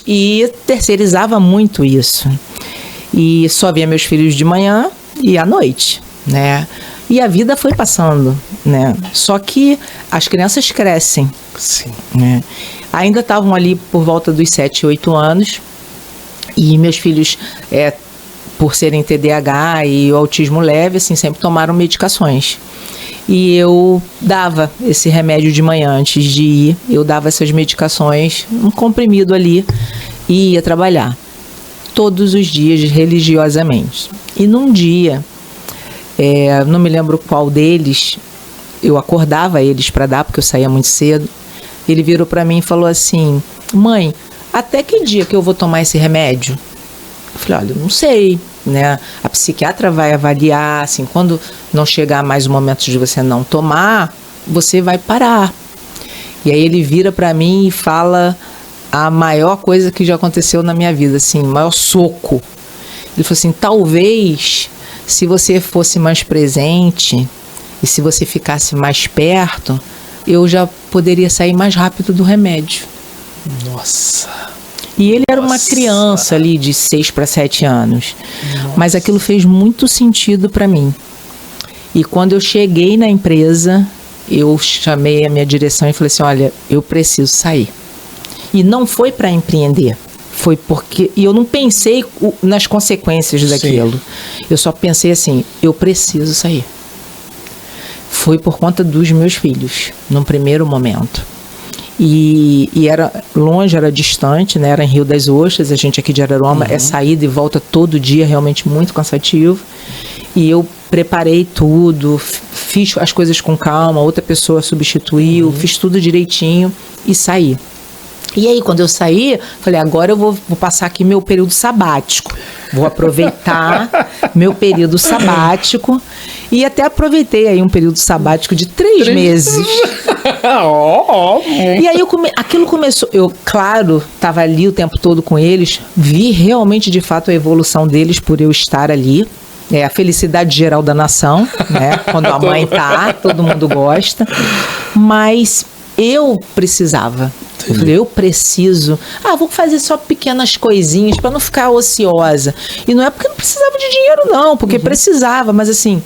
e terceirizava muito isso. E só via meus filhos de manhã e à noite, né? E a vida foi passando, né? Só que as crianças crescem. Sim. Né? Ainda estavam ali por volta dos 7, 8 anos. E meus filhos, por serem TDAH e o autismo leve, assim, sempre tomaram medicações. E eu dava esse remédio de manhã antes de ir. Eu dava essas medicações, um comprimido ali, e ia trabalhar. Todos os dias, religiosamente. E num dia, não me lembro qual deles, eu acordava eles para dar, porque eu saía muito cedo. Ele virou para mim e falou assim: mãe, até que dia que eu vou tomar esse remédio? Eu falei, olha, eu não sei, né? A psiquiatra vai avaliar, assim, quando não chegar mais o momento de você não tomar, você vai parar. E aí ele vira para mim e fala a maior coisa que já aconteceu na minha vida, assim, o maior soco. Ele falou assim, talvez se você fosse mais presente e se você ficasse mais perto, eu já poderia sair mais rápido do remédio. Nossa. E ele era uma criança ali de 6 para 7 anos. Nossa. Mas aquilo fez muito sentido para mim. E quando eu cheguei na empresa, eu chamei a minha direção e falei assim, olha, eu preciso sair. E não foi para empreender. Foi porque... E eu não pensei nas consequências daquilo. Sim. Eu só pensei assim, eu preciso sair. Foi por conta dos meus filhos, num primeiro momento. E era longe, era distante, né? Era em Rio das Ostras, a gente aqui de Araruama, é saída e volta todo dia, realmente muito cansativo. E eu preparei tudo, fiz as coisas com calma, outra pessoa substituiu, fiz tudo direitinho e saí. E aí, quando eu saí, falei, agora eu vou passar aqui meu período sabático. Vou aproveitar meu período sabático. E até aproveitei aí um período sabático de 3 meses. E aí, aquilo começou... Eu, claro, estava ali o tempo todo com eles. Vi realmente, de fato, a evolução deles por eu estar ali. É a felicidade geral da nação, né? Quando a mãe tá, todo mundo gosta. Mas eu precisava. Eu falei, eu preciso. Vou fazer só pequenas coisinhas para não ficar ociosa. E não é porque não precisava de dinheiro, não, porque precisava. Mas assim,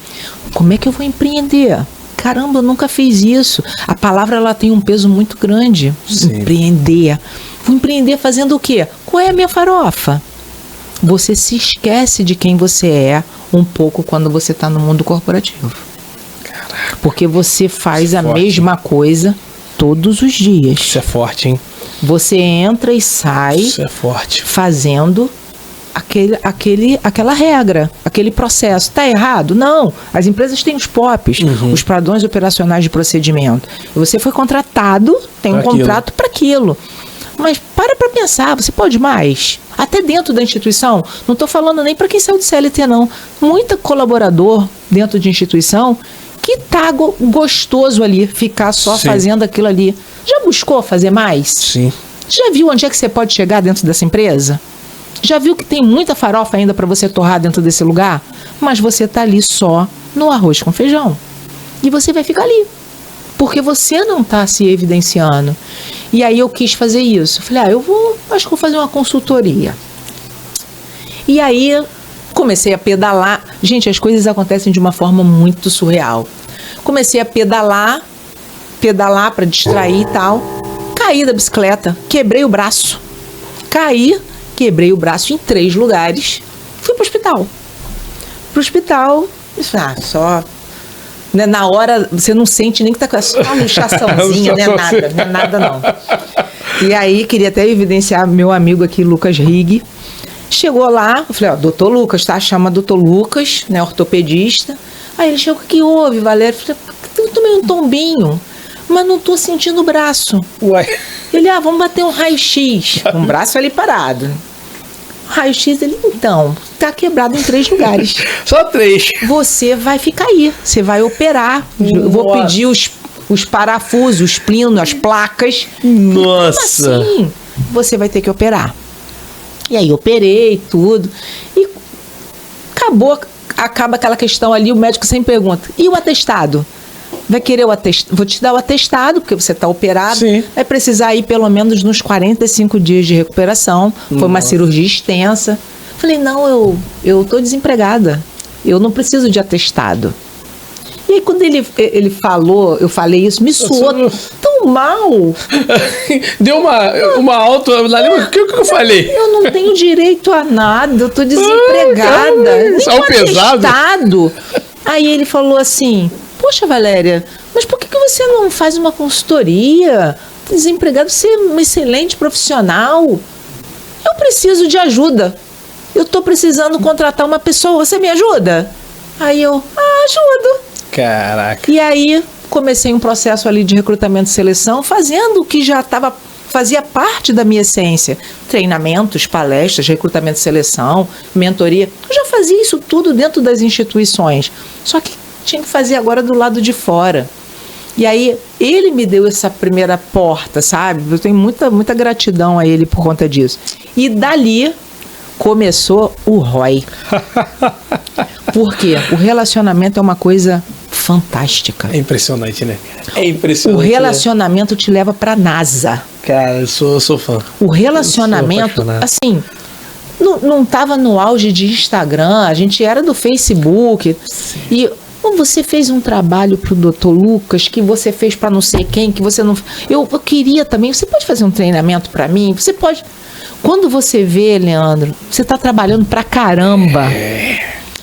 como é que eu vou empreender? Caramba, eu nunca fiz isso. A palavra, ela tem um peso muito grande. Sim. Empreender. Vou empreender fazendo o quê? Qual é a minha farofa? Você se esquece de quem você é um pouco quando você está no mundo corporativo. Caraca. Porque você faz a mesma coisa todos os dias. Isso é forte, hein? Você entra e sai. Isso é forte. Fazendo aquela regra, aquele processo. Tá errado? Não. As empresas têm os POPs, os padrões operacionais de procedimento. E você foi contratado, tem um contrato para aquilo. Mas para pensar, você pode mais? Até dentro da instituição, não estou falando nem para quem saiu de CLT, não. Muito colaborador dentro de instituição que tá gostoso ali, ficar só fazendo aquilo ali. Já buscou fazer mais? Sim. Já viu onde é que você pode chegar dentro dessa empresa? Já viu que tem muita farofa ainda para você torrar dentro desse lugar? Mas você tá ali só no arroz com feijão. E você vai ficar ali. Porque você não tá se evidenciando. E aí eu quis fazer isso. Falei, acho que vou fazer uma consultoria. E aí comecei a pedalar. Gente, as coisas acontecem de uma forma muito surreal. Comecei a pedalar para distrair e tal. Caí da bicicleta, quebrei o braço. Quebrei o braço em 3 lugares. Fui pro hospital. Só... Né, na hora, você não sente nem que tá com uma luxaçãozinha, não é nada não. E aí, queria até evidenciar meu amigo aqui, Lucas Rigg. Chegou lá, eu falei, doutor Lucas, tá? Chama doutor Lucas, né, ortopedista. Aí ele chegou, o que houve, Valério? Eu falei, eu tomei um tombinho, mas não tô sentindo o braço. Uai. Ele, vamos bater um raio-x. Um braço ali parado. Raio-x, ele, então, tá quebrado em 3 lugares. Só 3. Você vai ficar aí, você vai operar. Eu vou pedir os parafusos, os pinos, as placas. Nossa! Como assim? Você vai ter que operar. E aí, operei tudo. E acaba aquela questão ali, o médico sempre pergunta, e o atestado? Vai querer o atestado? Vou te dar o atestado, porque você está operado. Sim. Vai precisar ir pelo menos nos 45 dias de recuperação. Foi uma cirurgia extensa. Falei, não, eu tô desempregada. Eu não preciso de atestado. E aí, quando ele falou, eu falei isso, me soou tão mal. Deu uma auto... O que eu falei? Eu não tenho direito a nada, eu tô desempregada. Só pesado. Atestado. Aí ele falou assim... Poxa, Valéria, mas por que você não faz uma consultoria? Desempregado, você é um excelente profissional. Eu preciso de ajuda. Eu estou precisando contratar uma pessoa. Você me ajuda? Aí eu, ajudo. Caraca. E aí comecei um processo ali de recrutamento e seleção, fazendo o que já estava fazia parte da minha essência. Treinamentos, palestras, recrutamento e seleção, mentoria. Eu já fazia isso tudo dentro das instituições. Só que tinha que fazer agora do lado de fora. E aí, ele me deu essa primeira porta, sabe? Eu tenho muita gratidão a ele por conta disso. E dali começou o ROI. Por quê? O relacionamento é uma coisa fantástica. É impressionante, né? É impressionante. O relacionamento te leva pra NASA. Cara, eu sou fã. O relacionamento, assim, não tava no auge de Instagram, a gente era do Facebook. Sim. E você fez um trabalho pro Dr. Lucas, que você fez pra não sei quem, que você não... Eu queria também, você pode fazer um treinamento pra mim? Você pode... Quando você vê, Leandro, você tá trabalhando pra caramba.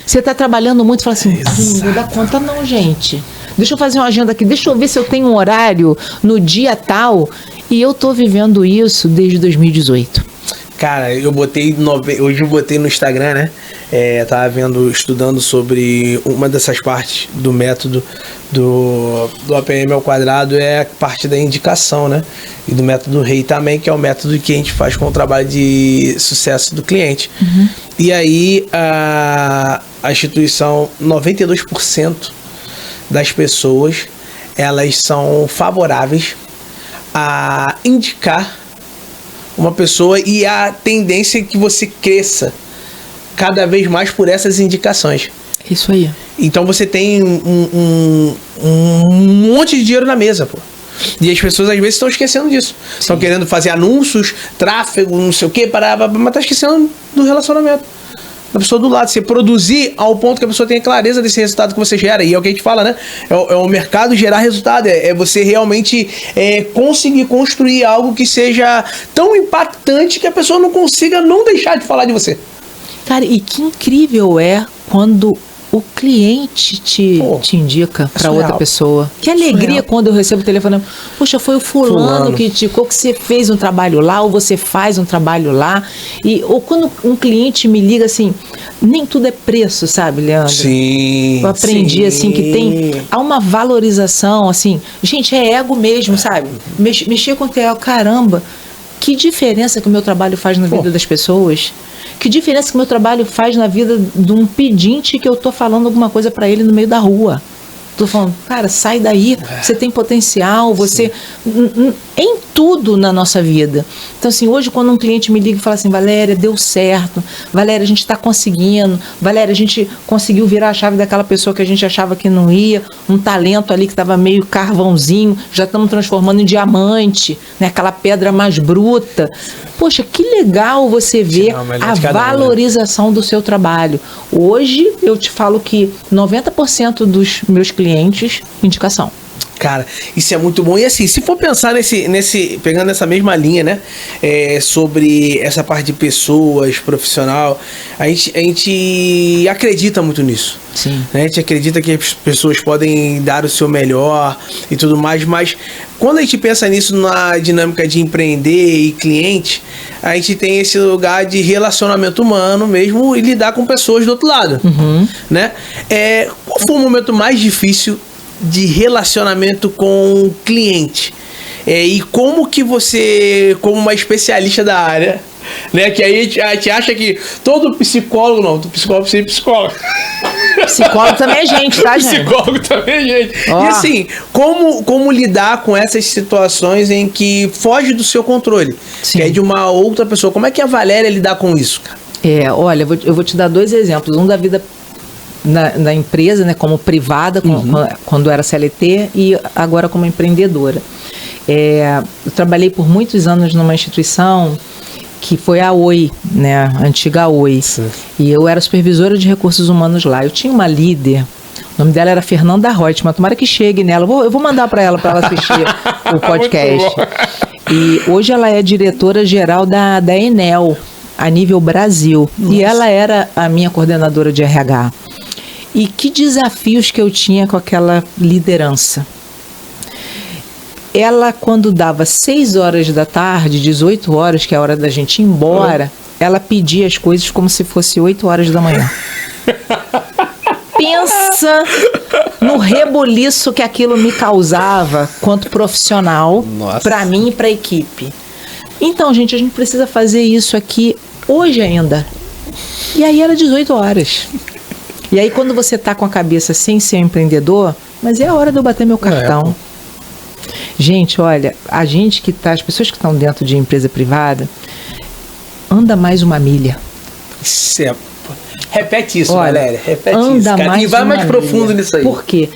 Você tá trabalhando muito e fala assim, não vou dar conta não, gente. Deixa eu fazer uma agenda aqui, deixa eu ver se eu tenho um horário no dia tal. E eu tô vivendo isso desde 2018. Cara, hoje eu botei no Instagram, né? Tava estudando sobre uma dessas partes do método do APM ao quadrado, é a parte da indicação, né? E do método REI também, que é o método que a gente faz com o trabalho de sucesso do cliente. Uhum. E aí, a instituição, 92% das pessoas, elas são favoráveis a indicar uma pessoa, e a tendência é que você cresça cada vez mais por essas indicações. Isso aí. Então você tem um monte de dinheiro na mesa, pô. E as pessoas às vezes estão esquecendo disso. Estão querendo fazer anúncios, tráfego, não sei o quê, mas tá esquecendo do relacionamento da pessoa do lado. Você produzir ao ponto que a pessoa tenha clareza desse resultado que você gera. E é o que a gente fala, né? É o mercado gerar resultado. É você realmente conseguir construir algo que seja tão impactante que a pessoa não consiga não deixar de falar de você. Cara, e que incrível é quando o cliente te indica para outra pessoa. Que alegria quando eu recebo o telefone. Poxa, foi o fulano que indicou que você fez um trabalho lá, ou você faz um trabalho lá. Ou quando um cliente me liga assim, nem tudo é preço, sabe, Leandro? Sim. Eu aprendi assim que há uma valorização, assim, gente, é ego mesmo, sabe? Mexer com o ego, caramba, que diferença que o meu trabalho faz na vida das pessoas. Que diferença que o meu trabalho faz na vida de um pedinte que eu tô falando alguma coisa para ele no meio da rua. Tô falando, cara, sai daí, você tem potencial, você... Em tudo na nossa vida. Então, assim, hoje quando um cliente me liga e fala assim, Valéria, deu certo, Valéria, a gente está conseguindo, Valéria, a gente conseguiu virar a chave daquela pessoa que a gente achava que não ia, um talento ali que estava meio carvãozinho, já estamos transformando em diamante, né? Aquela pedra mais bruta. Poxa, que legal você ver a valorização do seu trabalho. Hoje, eu te falo que 90% dos meus clientes, indicação. Cara, isso é muito bom. E assim, se for pensar pegando essa mesma linha, né? Sobre essa parte de pessoas, profissional, a gente acredita muito nisso. Sim. Né? A gente acredita que as pessoas podem dar o seu melhor e tudo mais, mas quando a gente pensa nisso na dinâmica de empreender e cliente, a gente tem esse lugar de relacionamento humano mesmo e lidar com pessoas do outro lado. Uhum. Né? Qual foi o momento mais difícil de relacionamento com o cliente? E como que você, como uma especialista da área, né? Que aí a gente acha que todo psicólogo, não, psicólogo precisa de psicólogo. Psicólogo também é gente, tá, gente? Psicólogo também é gente. E assim, como lidar com essas situações em que foge do seu controle? Sim. Que é de uma outra pessoa. Como é que a Valéria lidar com isso, cara? Olha, eu vou te dar 2 exemplos. Um da vida na empresa, né, como privada, quando era CLT, e agora como empreendedora. Eu trabalhei por muitos anos numa instituição que foi a Oi, né, a antiga Oi. Sim. E eu era supervisora de recursos humanos lá. Eu tinha uma líder, o nome dela era Fernanda Reutemann, tomara que chegue nela. Eu vou mandar para ela assistir o podcast. E hoje ela é diretora-geral da Enel, a nível Brasil. Nossa. E ela era a minha coordenadora de RH. E que desafios que eu tinha com aquela liderança. Ela, quando dava 6 horas da tarde, 18 horas, que é a hora da gente ir embora, ela pedia as coisas como se fosse 8 horas da manhã. Pensa no rebuliço que aquilo me causava quanto profissional, para mim e para a equipe. Então, gente, a gente precisa fazer isso aqui hoje ainda. E aí era 18 horas. E aí quando você tá com a cabeça sem ser empreendedor, mas é a hora de eu bater meu cartão. Gente, olha, a gente que tá, as pessoas que estão dentro de empresa privada, anda mais uma milha. Repete isso, Olha, Valéria. Repete anda isso, cara. mais E vai uma mais profundo milha. nisso aí. Por quê?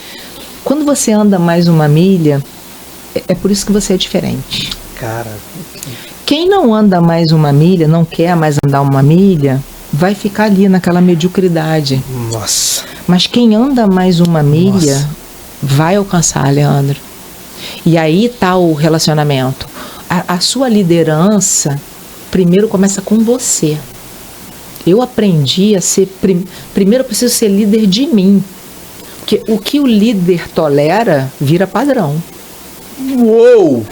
Quando você anda mais uma milha, é por isso que você é diferente. Cara. Quem não anda mais uma milha, não quer mais andar uma milha, vai ficar ali naquela mediocridade. Nossa. Mas quem anda mais uma milha, vai alcançar, Leandro. E aí tá o relacionamento. A sua liderança, primeiro começa com você. Eu aprendi a ser... Primeiro eu preciso ser líder de mim. Porque o que o líder tolera, vira padrão. Uou!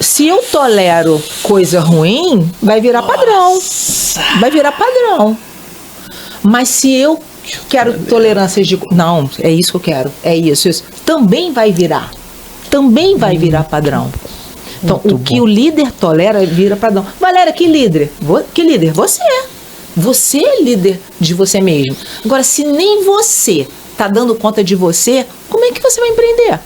Se eu tolero coisa ruim, vai virar padrão. Vai virar padrão. Mas se eu quero tolerâncias de... Não, é isso que eu quero. É isso. Também vai virar. Também vai virar padrão. Então, o que o líder tolera, vira padrão. Valéria, que líder? Que líder? Você. Você é líder de você mesmo. Agora, se nem você tá dando conta de você, como é que você vai empreender?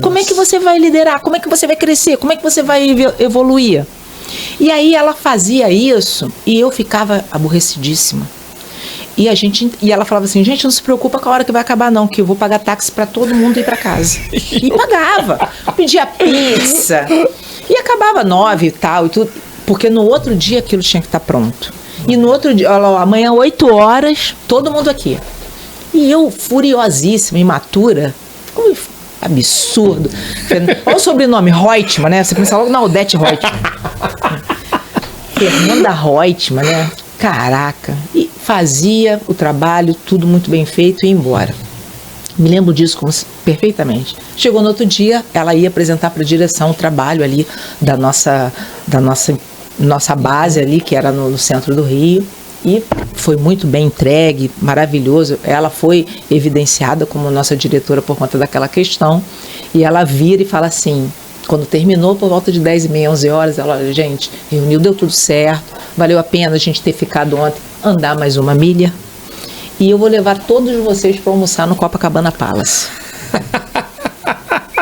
Como é que você vai liderar? Como é que você vai crescer? Como é que você vai evoluir? E aí ela fazia isso e eu ficava aborrecidíssima. E ela falava assim, gente, não se preocupa com a hora que vai acabar não, que eu vou pagar táxi para todo mundo ir para casa. E pagava. Pedia pizza. E acabava 9 e tal, e tudo, porque no outro dia aquilo tinha que estar pronto. E no outro dia, olha lá, amanhã 8 horas, todo mundo aqui. E eu, furiosíssima, imatura, absurdo. Olha o sobrenome, Reutemann, né? Você pensa logo na Odete Reutemann. Fernanda Reutemann, né? Caraca. E fazia o trabalho, tudo muito bem feito e ia embora. Me lembro disso perfeitamente. Chegou no outro dia, ela ia apresentar para a direção o trabalho ali da nossa base ali, que era no centro do Rio. E foi muito bem entregue, maravilhoso. Ela foi evidenciada como nossa diretora por conta daquela questão. E ela vira e fala assim, quando terminou, por volta de 10h30, 11 horas, ela, olha, gente, reuniu, deu tudo certo, valeu a pena a gente ter ficado ontem, andar mais uma milha. E eu vou levar todos vocês para almoçar no Copacabana Palace.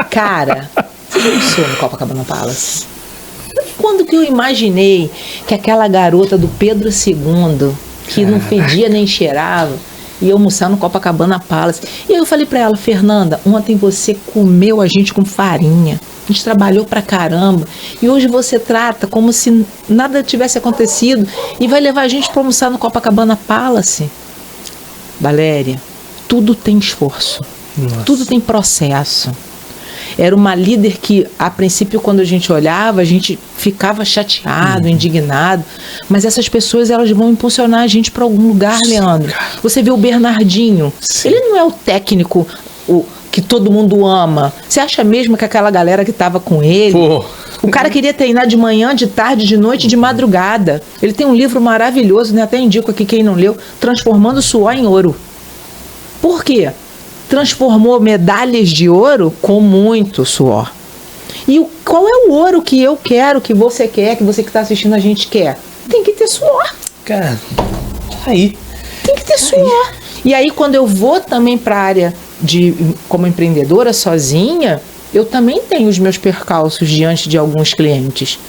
Cara, você já almoçou no Copacabana Palace? Quando que eu imaginei que aquela garota do Pedro II, que não fedia nem cheirava, ia almoçar no Copacabana Palace? E aí eu falei pra ela, Fernanda, ontem você comeu a gente com farinha, a gente trabalhou pra caramba, e hoje você trata como se nada tivesse acontecido e vai levar a gente pra almoçar no Copacabana Palace? Valéria, tudo tem esforço, tudo tem processo. Era uma líder que, a princípio, quando a gente olhava, a gente ficava chateado, indignado. Mas essas pessoas, elas vão impulsionar a gente para algum lugar, Leandro. Você vê o Bernardinho. Sim. Ele não é o técnico que todo mundo ama. Você acha mesmo que aquela galera que estava com ele... Pô. O cara queria treinar de manhã, de tarde, de noite, de madrugada. Ele tem um livro maravilhoso, né? Até indico aqui quem não leu, Transformando Suor em Ouro. Por quê? Transformou medalhas de ouro com muito suor. E qual é o ouro que eu quero, que você quer, que você que está assistindo a gente quer? Tem que ter suor. Cara, aí. Tem que ter suor. E aí quando eu vou também para a área como empreendedora sozinha, eu também tenho os meus percalços diante de alguns clientes.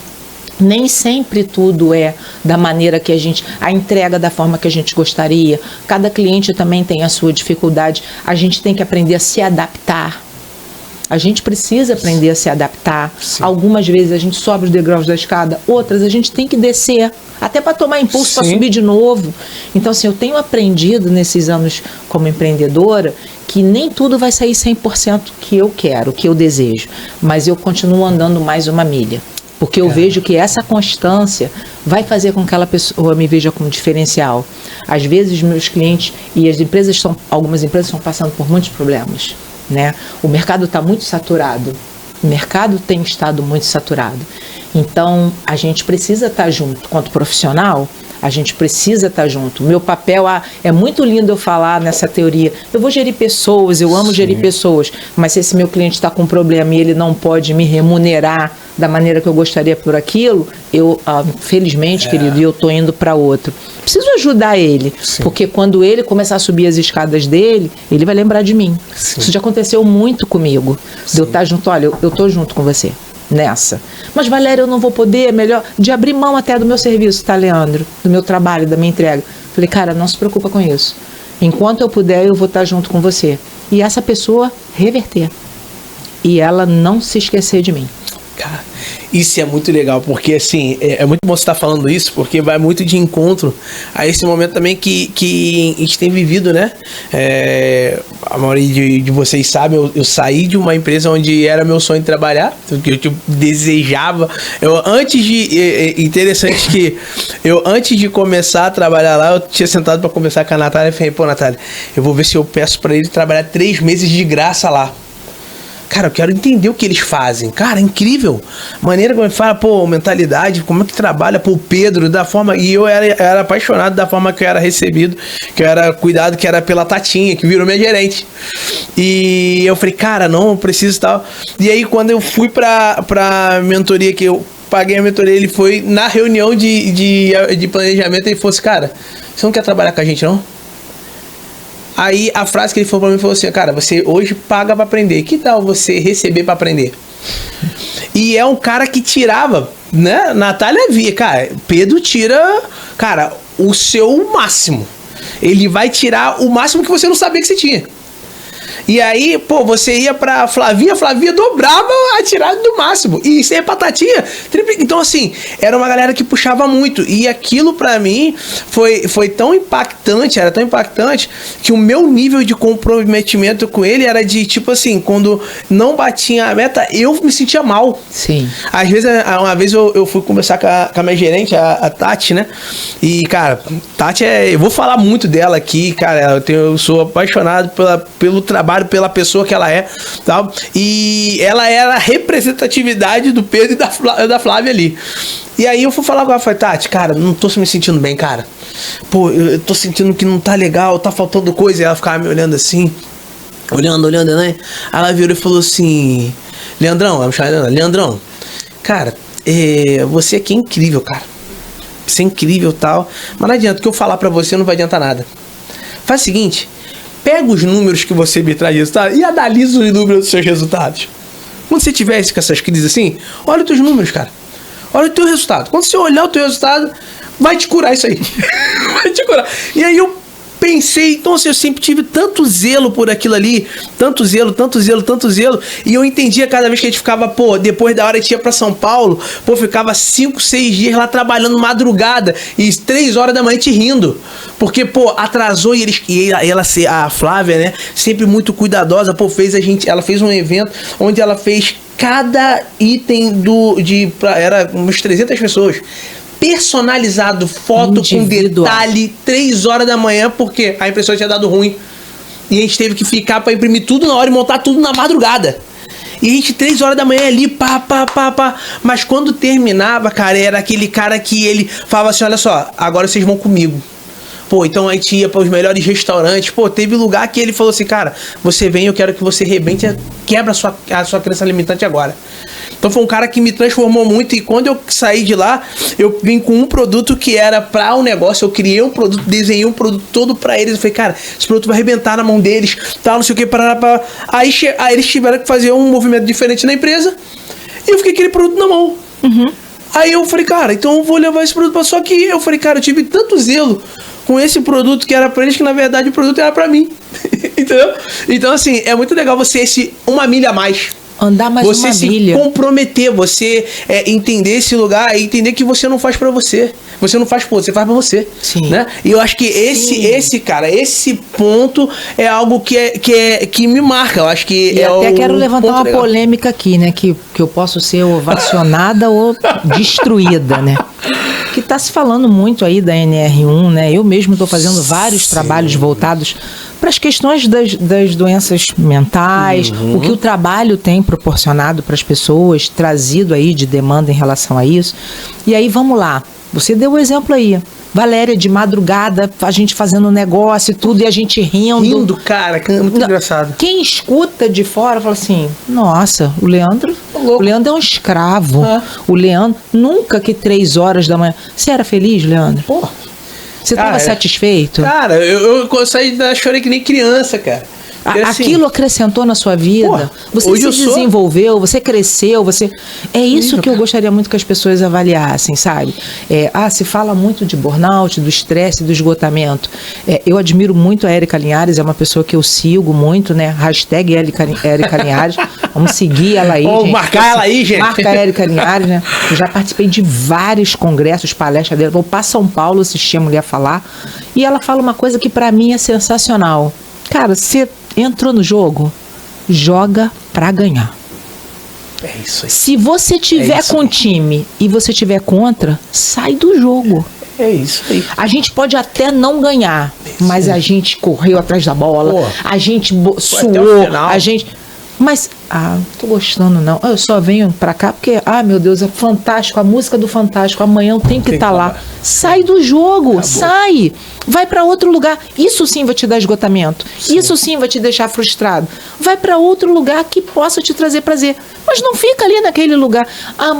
Nem sempre tudo é da maneira que a entrega da forma que a gente gostaria. Cada cliente também tem a sua dificuldade. A gente tem que aprender a se adaptar. A gente precisa aprender a se adaptar. Sim. Algumas vezes a gente sobe os degraus da escada, outras a gente tem que descer, até para tomar impulso para subir de novo. Então, assim, eu tenho aprendido nesses anos como empreendedora que nem tudo vai sair 100% que eu quero, que eu desejo. Mas eu continuo andando mais uma milha. Porque eu vejo que essa constância vai fazer com que aquela pessoa me veja como diferencial. Às vezes, meus clientes e as empresas algumas empresas estão passando por muitos problemas, né? O mercado está muito saturado. O mercado tem estado muito saturado. Então, a gente precisa estar junto, quanto profissional, A gente precisa estar junto. Meu papel, é muito lindo eu falar nessa teoria. Eu vou gerir pessoas, eu amo gerir pessoas, mas se esse meu cliente está com um problema e ele não pode me remunerar da maneira que eu gostaria por aquilo, eu, felizmente, querido, eu tô indo para outro. Preciso ajudar ele, porque quando ele começar a subir as escadas dele, ele vai lembrar de mim. Isso já aconteceu muito comigo. De eu estar junto, olha, eu tô junto com você nessa. Mas, Valéria, eu não vou poder, é melhor de abrir mão até do meu serviço, tá, Leandro? Do meu trabalho, da minha entrega. Falei, cara, não se preocupa com isso. Enquanto eu puder, eu vou estar junto com você. E essa pessoa reverter. E ela não se esquecer de mim. Cara, isso é muito legal, porque assim, é muito bom você estar falando isso, porque vai muito de encontro a esse momento também que a gente tem vivido, né? A maioria de vocês sabem, eu saí de uma empresa onde era meu sonho trabalhar, que eu desejava. Interessante que eu, antes de começar a trabalhar lá, eu tinha sentado para conversar com a Natália e falei, pô, Natália, eu vou ver se eu peço para ele trabalhar 3 meses de graça lá. Cara, eu quero entender o que eles fazem. Cara, é incrível. Maneira como ele fala, pô, mentalidade, como é que trabalha, pô, o Pedro, da forma... E eu era apaixonado da forma que eu era recebido, que eu era cuidado, que era pela Tatinha, que virou minha gerente. E eu falei, cara, não, eu preciso tal. E aí, quando eu fui pra mentoria, que eu paguei a mentoria, ele foi na reunião de planejamento, ele falou assim, cara, você não quer trabalhar com a gente, não? Aí a frase que ele falou pra mim foi assim, cara, você hoje paga pra aprender, que tal você receber pra aprender? E é um cara que tirava, né? Natália via, cara, Pedro tira, cara, o seu máximo. Ele vai tirar o máximo que você não sabia que você tinha. E aí, pô, você ia pra Flavinha dobrava a tirada do máximo. E sem Tatinha, então assim, era uma galera que puxava muito. E aquilo pra mim foi tão impactante, era tão impactante, que o meu nível de comprometimento com ele era de, tipo assim, quando não batia a meta, eu me sentia mal. Sim. Às vezes, uma vez eu fui conversar com a minha gerente, a Tati, né? E, cara, Tati eu vou falar muito dela aqui, cara, eu sou apaixonado pelo trabalho, pela pessoa que ela é, tal. E ela era a representatividade do Pedro e da Flávia ali. E aí eu fui falar com ela, falei, Tati, cara, não tô me sentindo bem, cara. Pô, eu tô sentindo que não tá legal, tá faltando coisa. E ela ficava me olhando assim, olhando, né? Aí ela virou e falou assim, Leandrão, ela me chamava Leandrão, cara, você aqui é incrível, cara. Você é incrível e tal, mas não adianta, o que eu falar pra você não vai adiantar nada. Faz o seguinte, pega os números que você me traz de resultado e analisa os números dos seus resultados. Quando você tiver com essas crises assim, olha os teus números, cara. Olha o teu resultado. Quando você olhar o teu resultado, vai te curar isso aí. Vai te curar. E aí eu pensei, então assim, eu sempre tive tanto zelo por aquilo ali, tanto zelo, e eu entendia cada vez que a gente ficava, pô, depois da hora a gente ia pra São Paulo, pô, ficava 5, 6 dias lá trabalhando madrugada, e 3 horas da manhã a gente rindo, porque, pô, atrasou, e ela, a Flávia, né, sempre muito cuidadosa, pô, ela fez um evento onde ela fez cada item era umas 300 pessoas, personalizado, foto individual, com detalhe, 3 horas da manhã, porque a impressora tinha dado ruim. E a gente teve que ficar para imprimir tudo na hora e montar tudo na madrugada. E a gente, 3 horas da manhã ali, pá. Mas quando terminava, cara, era aquele cara que ele falava assim, olha só, agora vocês vão comigo. Pô, então a gente ia para os melhores restaurantes. Pô, teve lugar que ele falou assim, cara, você vem, eu quero que você rebente, quebra a sua crença limitante agora. Então foi um cara que me transformou muito, e quando eu saí de lá, eu vim com um produto que era para o negócio, eu criei um produto, desenhei um produto todo para eles, eu falei, cara, esse produto vai arrebentar na mão deles, tal, não sei o que, aí eles tiveram que fazer um movimento diferente na empresa, e eu fiquei com aquele produto na mão. Aí eu falei, cara, então eu vou levar esse produto, só que eu falei, cara, eu tive tanto zelo com esse produto que era para eles, que na verdade o produto era para mim. Entendeu? Então assim, é muito legal você uma milha a mais. Andar mais você uma milha. Você se comprometer, você entender esse lugar e entender que você não faz pra você. Você não faz por você faz pra você. Sim. Né? E eu acho que esse ponto é algo que me marca. Eu acho que e até quero levantar uma polêmica aqui, né? Que eu posso ser ovacionada ou destruída, né? Que tá se falando muito aí da NR1, né? Eu mesmo estou fazendo vários trabalhos voltados para as questões das doenças mentais, o que o trabalho tem proporcionado para as pessoas, trazido aí de demanda em relação a isso. E aí, vamos lá. Você deu o exemplo aí. Valéria, de madrugada, a gente fazendo negócio e tudo, e a gente rindo. Rindo, cara, que é muito engraçado. Quem escuta de fora fala assim, nossa, o Leandro é um escravo. O Leandro, nunca que 3 horas da manhã. Você era feliz, Leandro? Pô. Você estava satisfeito? Cara, eu saí da chorei que nem criança, cara. Assim, aquilo acrescentou na sua vida? Você se desenvolveu, você cresceu, você... É isso que eu gostaria muito que as pessoas avaliassem, sabe? Se fala muito de burnout, do estresse, do esgotamento. Eu admiro muito a Érica Linhares, é uma pessoa que eu sigo muito, né? Hashtag Érica Linhares. Vamos seguir ela aí, gente. Marcar ela aí, gente. Marca a Érica Linhares, né? Eu já participei de vários congressos, palestras dela. Vou para São Paulo assistir a mulher falar. E ela fala uma coisa que para mim é sensacional. Cara, você entrou no jogo, joga pra ganhar. É isso aí. Se você tiver com time e você tiver contra, sai do jogo. É isso aí. A gente pode até não ganhar, mas a gente correu atrás da bola, a gente suou, a gente... Mas, tô gostando não. Eu só venho pra cá porque, meu Deus, é fantástico, a música do Fantástico, amanhã eu tenho que estar lá. Sai do jogo, acabou. Sai. Vai pra outro lugar. Isso sim vai te dar esgotamento. Sim. Isso sim vai te deixar frustrado. Vai pra outro lugar que possa te trazer prazer. Mas não fica ali naquele lugar.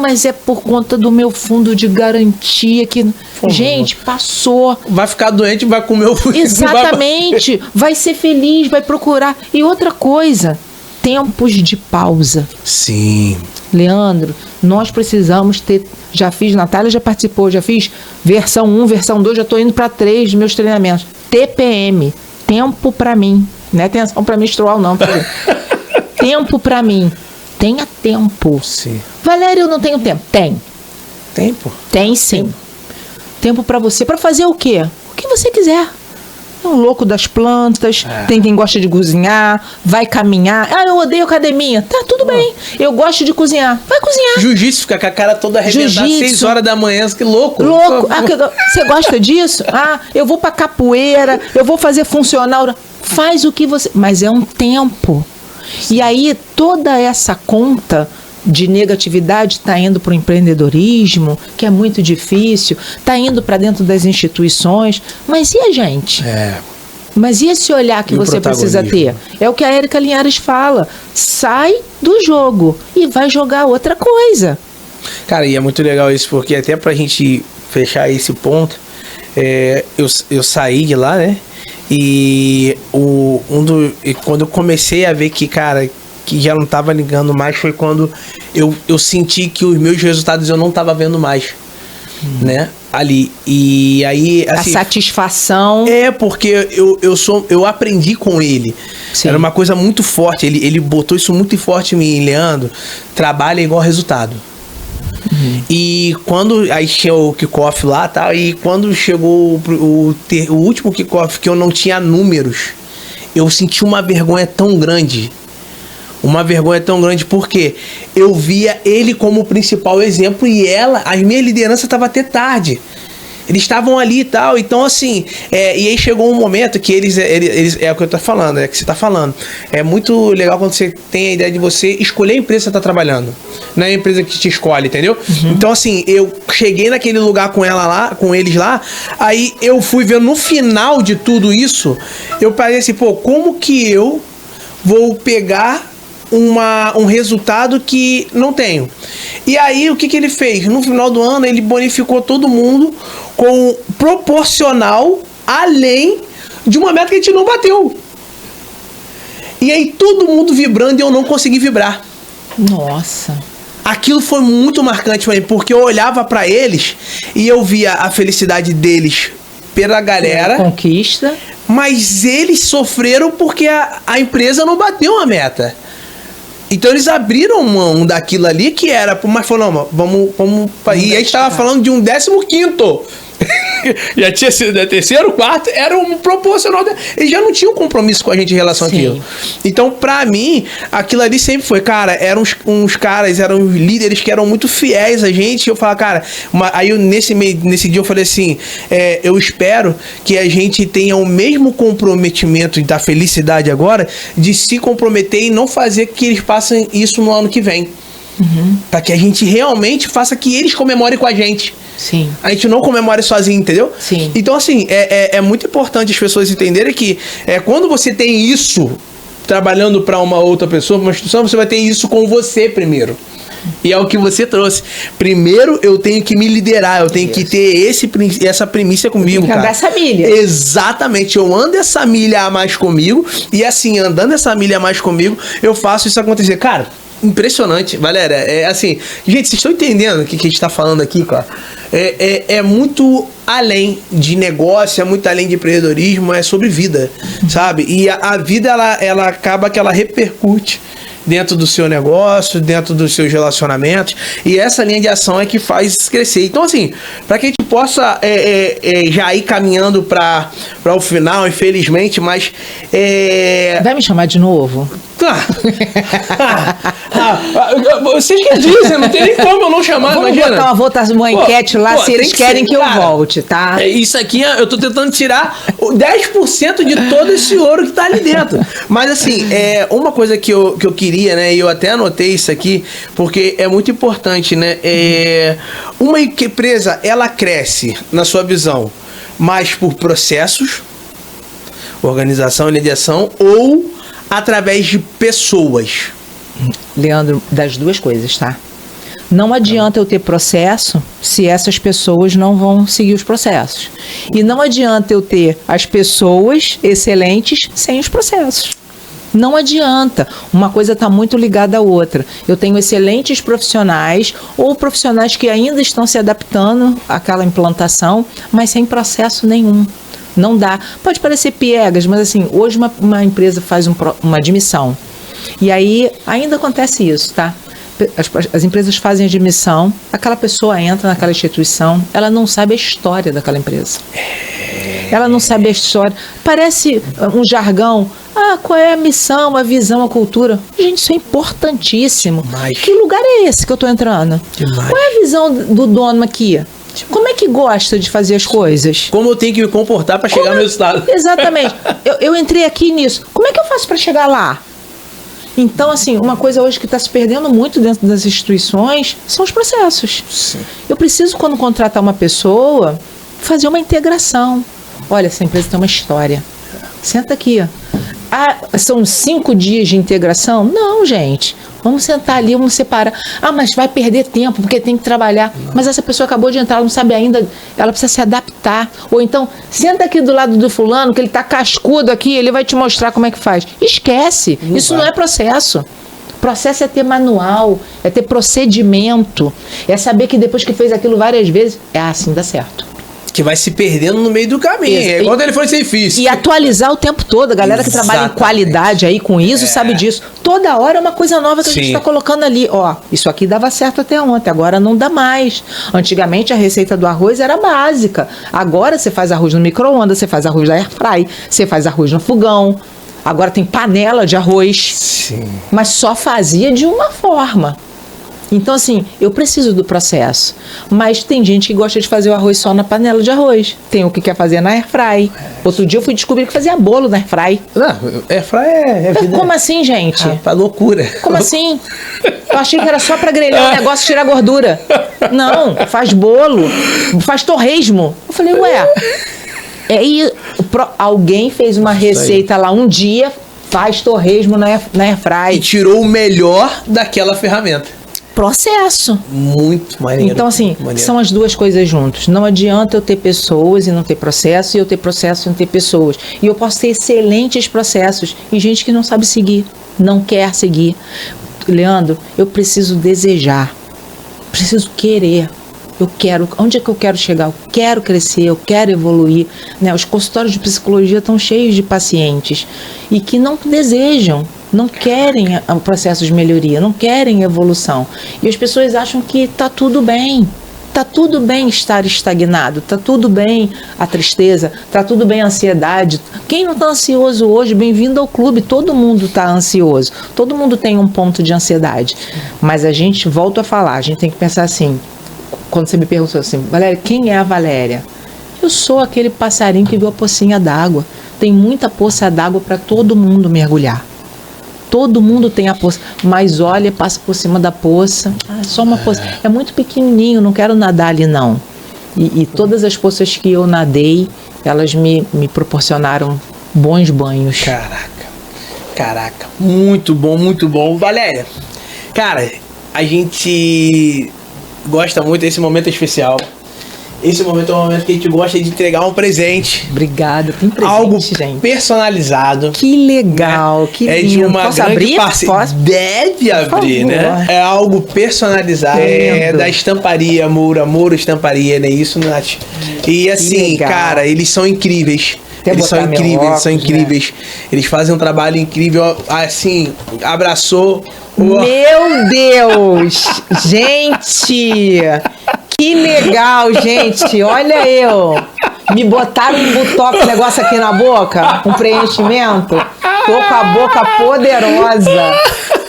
Mas é por conta do meu fundo de garantia que... Gente, passou. Vai ficar doente, vai comer o... Exatamente. Vai ser feliz, vai procurar. E outra coisa... Tempos de pausa. Sim. Leandro, nós precisamos ter... Já fiz, Natália já participou, já fiz versão 1, versão 2, já estou indo para 3 dos meus treinamentos. TPM, tempo para mim. Não é atenção para menstrual não. Tempo para mim. Tenha tempo. Sim. Valéria, eu não tenho tempo. Tem. Tempo? Tem sim. Tempo para você. Para fazer o quê? O que você quiser. É um louco das plantas, tem quem gosta de cozinhar, vai caminhar. Eu odeio academia. Tá, tudo bem. Eu gosto de cozinhar. Vai cozinhar. Jiu-jitsu, fica com a cara toda arrebentada, 6 horas da manhã, que louco. Louco. Você gosta disso? Eu vou pra capoeira, eu vou fazer funcional. Faz o que você... Mas é um tempo. E aí, toda essa conta de negatividade está indo para o empreendedorismo, que é muito difícil, está indo para dentro das instituições. Mas e a gente? Mas e esse olhar que você precisa ter? É o que a Érica Linhares fala. Sai do jogo e vai jogar outra coisa. Cara, e é muito legal isso, porque até pra gente fechar esse ponto, eu saí de lá, né? E quando eu comecei a ver que, cara, que já não tava ligando mais, foi quando eu senti que os meus resultados eu não tava vendo mais, né? Ali. E aí, assim, a satisfação... porque eu aprendi com ele. Sim. Era uma coisa muito forte. Ele botou isso muito forte em mim, Leandro. Trabalha igual resultado. E quando aí tinha o kickoff lá, tá, e quando chegou o último kickoff que eu não tinha números, eu senti uma vergonha tão grande. Porque eu via ele como o principal exemplo e a minha liderança estava até tarde. Eles estavam ali e tal, então assim, e aí chegou um momento que eles é o que eu tô falando, é que você tá falando. É muito legal quando você tem a ideia de você escolher a empresa que você tá trabalhando. Não é a empresa que te escolhe, entendeu? Então assim, eu cheguei naquele lugar com eles lá, aí eu fui ver no final de tudo isso, eu parei assim, como que eu vou pegar um resultado que não tenho? E aí o que ele fez? No final do ano ele bonificou todo mundo com proporcional além de uma meta que a gente não bateu. E aí todo mundo vibrando e eu não consegui vibrar. Nossa. Aquilo foi muito marcante pra mim, porque eu olhava pra eles e eu via a felicidade deles pela galera. Conquista. Mas eles sofreram porque a empresa não bateu a meta. Então eles abriram mão daquilo ali que era, mas falaram, não, vamos. E a gente tava falando de um 15º. Já tinha sido, né? 3º, 4º, era um proporcional. Eles já não tinham compromisso com a gente em relação àquilo. Então, pra mim, aquilo ali sempre foi, cara, eram uns caras, eram líderes que eram muito fiéis a gente. Eu falava, cara, aí nesse dia eu falei assim, eu espero que a gente tenha o mesmo comprometimento da felicidade agora, de se comprometer e não fazer que eles passem isso no ano que vem. Pra que a gente realmente faça que eles comemorem com a gente. Sim. A gente não comemora sozinho, entendeu? Sim. Então, assim, é muito importante as pessoas entenderem que quando você tem isso trabalhando para uma outra pessoa, uma instituição, você vai ter isso com você primeiro. E é o que você trouxe. Primeiro, eu tenho que me liderar, eu tenho que ter essa primícia comigo, cara. Andar essa milha. Exatamente, eu ando essa milha a mais comigo, e assim, andando essa milha a mais comigo, eu faço isso acontecer. Cara, impressionante, Valéria. É assim, gente, vocês estão entendendo o que a gente tá falando aqui, cara? É muito além de negócio, é muito além de empreendedorismo, é sobre vida, sabe? E a vida, ela acaba que ela repercute dentro do seu negócio, dentro dos seus relacionamentos, e essa linha de ação é que faz crescer. Então, assim, para que a gente possa já ir caminhando para o final, infelizmente, mas... Vai me chamar de novo? Vocês que dizem, não tem nem como eu não chamar. Vamos imagina. botar uma enquete lá se eles querem que eu volte, tá? Isso aqui, eu tô tentando tirar 10% de todo esse ouro que tá ali dentro. Mas assim, uma coisa que eu queria, né, e eu até anotei isso aqui, porque é muito importante, né, uma empresa, ela cresce, na sua visão, mais por processos, organização, lideração, ou através de pessoas? Leandro, das duas coisas, tá? Não adianta eu ter processo se essas pessoas não vão seguir os processos. E não adianta eu ter as pessoas excelentes sem os processos. Não adianta. Uma coisa está muito ligada à outra. Eu tenho excelentes profissionais ou profissionais que ainda estão se adaptando àquela implantação, mas sem processo nenhum. Não dá. Pode parecer piegas, mas assim, hoje uma empresa faz uma admissão. E aí ainda acontece isso, tá? As empresas fazem admissão, aquela pessoa entra naquela instituição, ela não sabe a história daquela empresa. Ela não sabe a história. Parece um jargão. Qual é a missão, a visão, a cultura? Gente, isso é importantíssimo. Demais. Que lugar é esse que eu tô entrando? Demais. Qual é a visão do dono aqui? Como é que gosta de fazer as coisas? Como eu tenho que me comportar para chegar no resultado? Exatamente. Eu entrei aqui nisso. Como é que eu faço para chegar lá? Então, assim, uma coisa hoje que está se perdendo muito dentro das instituições são os processos. Sim. Eu preciso, quando contratar uma pessoa, fazer uma integração. Olha, essa empresa tem uma história. Senta aqui. São 5 dias de integração? Não, gente. Vamos sentar ali, vamos separar. Mas vai perder tempo, porque tem que trabalhar. Mas essa pessoa acabou de entrar, ela não sabe ainda, ela precisa se adaptar. Ou então, senta aqui do lado do fulano, que ele tá cascudo aqui, ele vai te mostrar como é que faz. Esquece, isso não é processo. Processo é ter manual, é ter procedimento, é saber que depois que fez aquilo várias vezes, assim dá certo. Que vai se perdendo no meio do caminho. Isso. É igual o telefone sem fio. E atualizar o tempo todo. A galera que trabalha em qualidade aí com isso sabe disso. Toda hora é uma coisa nova que a gente está colocando ali. Isso aqui dava certo até ontem, agora não dá mais. Antigamente a receita do arroz era básica. Agora você faz arroz no micro-ondas, você faz arroz na airfry, você faz arroz no fogão. Agora tem panela de arroz. Sim. Mas só fazia de uma forma. Então, assim, eu preciso do processo. Mas tem gente que gosta de fazer o arroz só na panela de arroz. Tem o que quer fazer na airfry. Outro dia eu fui descobrir que fazia bolo na airfry. Não, airfry é vida. Como assim, gente? Loucura. Como assim? Eu achei que era só pra grelhar o negócio e tirar gordura. Não, faz bolo, faz torresmo. Eu falei, alguém fez uma receita lá um dia, faz torresmo na airfry. E tirou o melhor daquela ferramenta. Processo. Muito maneiro. Então, assim, são as duas coisas juntas. Não adianta eu ter pessoas e não ter processo, e eu ter processo e não ter pessoas. E eu posso ter excelentes processos e gente que não sabe seguir, não quer seguir. Leandro, eu preciso desejar, preciso querer. Eu quero, onde é que eu quero chegar? Eu quero crescer, eu quero evoluir. Né? Os consultórios de psicologia estão cheios de pacientes e que não desejam, não querem o processo de melhoria, não querem evolução. E as pessoas acham que está tudo bem. Está tudo bem estar estagnado, está tudo bem a tristeza, está tudo bem a ansiedade. Quem não está ansioso hoje, bem-vindo ao clube, todo mundo está ansioso. Todo mundo tem um ponto de ansiedade. Mas a gente, volta a falar, a gente tem que pensar assim, quando você me perguntou assim, Valéria, quem é a Valéria? Eu sou aquele passarinho que viu a pocinha d'água. Tem muita poça d'água para todo mundo mergulhar. Todo mundo tem a poça, mas olha, passa por cima da poça. Só uma poça. É muito pequenininho, não quero nadar ali não. E todas as poças que eu nadei, elas me proporcionaram bons banhos. Caraca, muito bom. Valéria, cara, a gente gosta muito desse momento especial. Esse momento é um momento que a gente gosta de entregar um presente. Obrigada, tem presente, algo gente. Personalizado. Que legal, né? que lindo. É de uma Posso grande abrir? parceira. Deve abrir, né? É algo personalizado. É da estamparia Moura Estamparia, né? Isso, Nath? E assim, cara, eles são incríveis. Eles são incríveis. Eles fazem um trabalho incrível. Assim, abraçou. Meu Deus! Gente! Que legal, gente! Olha eu! Me botaram um botox, negócio aqui na boca, um preenchimento. Tô com a boca poderosa.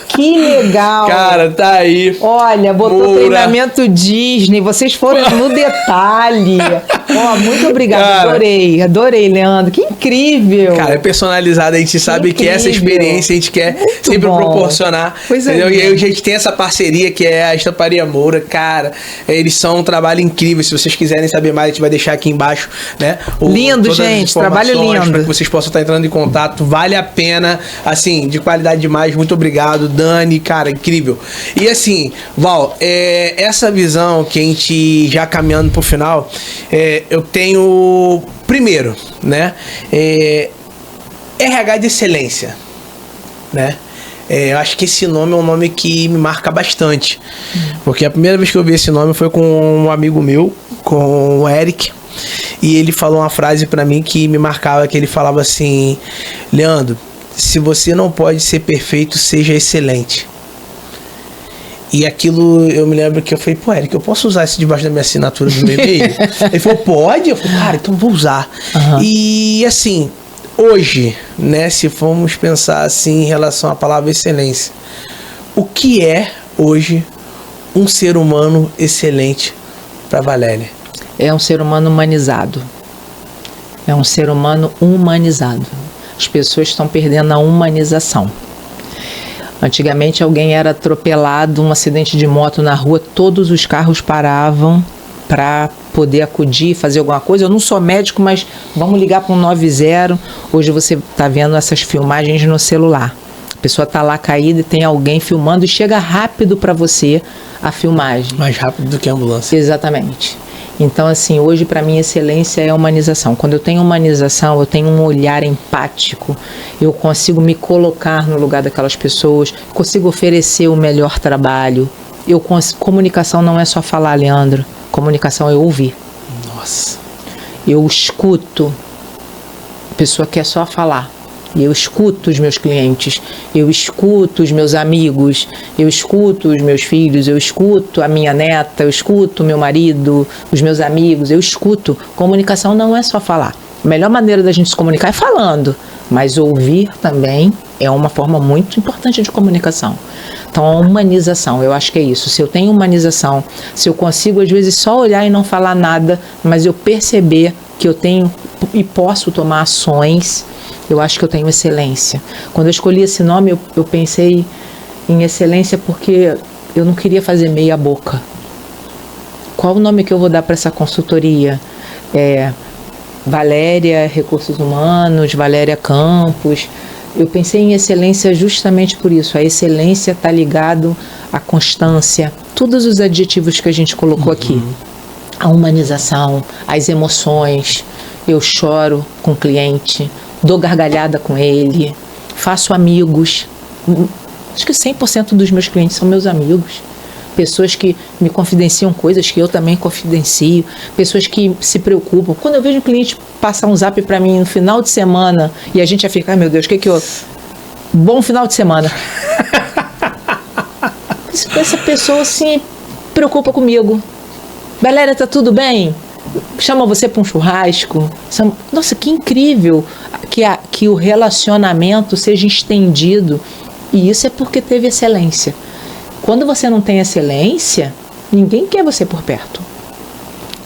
Que legal! Cara, tá aí. Olha, botou treinamento Disney. Vocês foram no detalhe. Ó, muito obrigada. Cara, adorei, Leandro. Que incrível! Cara, é personalizado. A gente sabe que essa experiência a gente quer muito sempre proporcionar. Pois é. E aí a gente tem essa parceria que é a Estamparia Moura. Cara, eles são um trabalho incrível. Se vocês quiserem saber mais, a gente vai deixar aqui embaixo, né? Lindo, gente. Trabalho lindo. Para que vocês possam estar entrando em contato. Vale a pena. Assim, de qualidade demais. Muito obrigado, Dani. Cara, incrível. E assim, Val, essa visão que a gente já caminhando pro final, eu tenho, primeiro, né, RH de excelência, né? Eu acho que esse nome é um nome que me marca bastante, porque a primeira vez que eu vi esse nome foi com um amigo meu, com o Eric, e ele falou uma frase pra mim que me marcava, que ele falava assim: Leandro, se você não pode ser perfeito, seja excelente. E aquilo, eu me lembro que eu falei, pô, Eric, eu posso usar isso debaixo da minha assinatura do meu e-mail? Ele falou, pode? Eu falei, cara, então vou usar. Uhum. E assim, hoje, né, se formos pensar assim em relação à palavra excelência, o que é hoje um ser humano excelente para Valéria? É um ser humano humanizado. É um ser humano humanizado. As pessoas estão perdendo a humanização. Antigamente alguém era atropelado, um acidente de moto na rua, todos os carros paravam para poder acudir, fazer alguma coisa. Eu não sou médico, mas vamos ligar para um 90. Hoje você está vendo essas filmagens no celular. A pessoa está lá caída e tem alguém filmando e chega rápido para você a filmagem. Mais rápido do que a ambulância. Exatamente. Então, assim, hoje para mim excelência é a humanização. Quando eu tenho humanização, eu tenho um olhar empático, eu consigo me colocar no lugar daquelas pessoas, consigo oferecer o melhor trabalho. Comunicação não é só falar, Leandro. Comunicação é ouvir. Nossa. Eu escuto. A pessoa quer só falar. E eu escuto os meus clientes, eu escuto os meus amigos, eu escuto os meus filhos, eu escuto a minha neta, eu escuto o meu marido, os meus amigos, eu escuto. Comunicação não é só falar. A melhor maneira da gente se comunicar é falando, mas ouvir também é uma forma muito importante de comunicação. Então, a humanização, eu acho que é isso. Se eu tenho humanização, se eu consigo, às vezes, só olhar e não falar nada, mas eu perceber que eu tenho e posso tomar ações, eu acho que eu tenho excelência. Quando eu escolhi esse nome, eu pensei em excelência porque eu não queria fazer meia boca. Qual o nome que eu vou dar para essa consultoria? Valéria Recursos Humanos, Valéria Campos. Eu pensei em excelência justamente por isso. A excelência está ligado à constância, todos os adjetivos que a gente colocou aqui. A humanização, as emoções. Eu choro com o cliente, dou gargalhada com ele, faço amigos. Acho que 100% dos meus clientes são meus amigos. Pessoas que me confidenciam coisas que eu também confidencio. Pessoas que se preocupam. Quando eu vejo um cliente passar um zap para mim no final de semana e a gente já fica, ai meu Deus, que eu... Bom final de semana. Essa pessoa se preocupa comigo. Valéria, tá tudo bem? Chama você para um churrasco. Nossa, que incrível que o relacionamento seja estendido. E isso é porque teve excelência. Quando você não tem excelência, ninguém quer você por perto.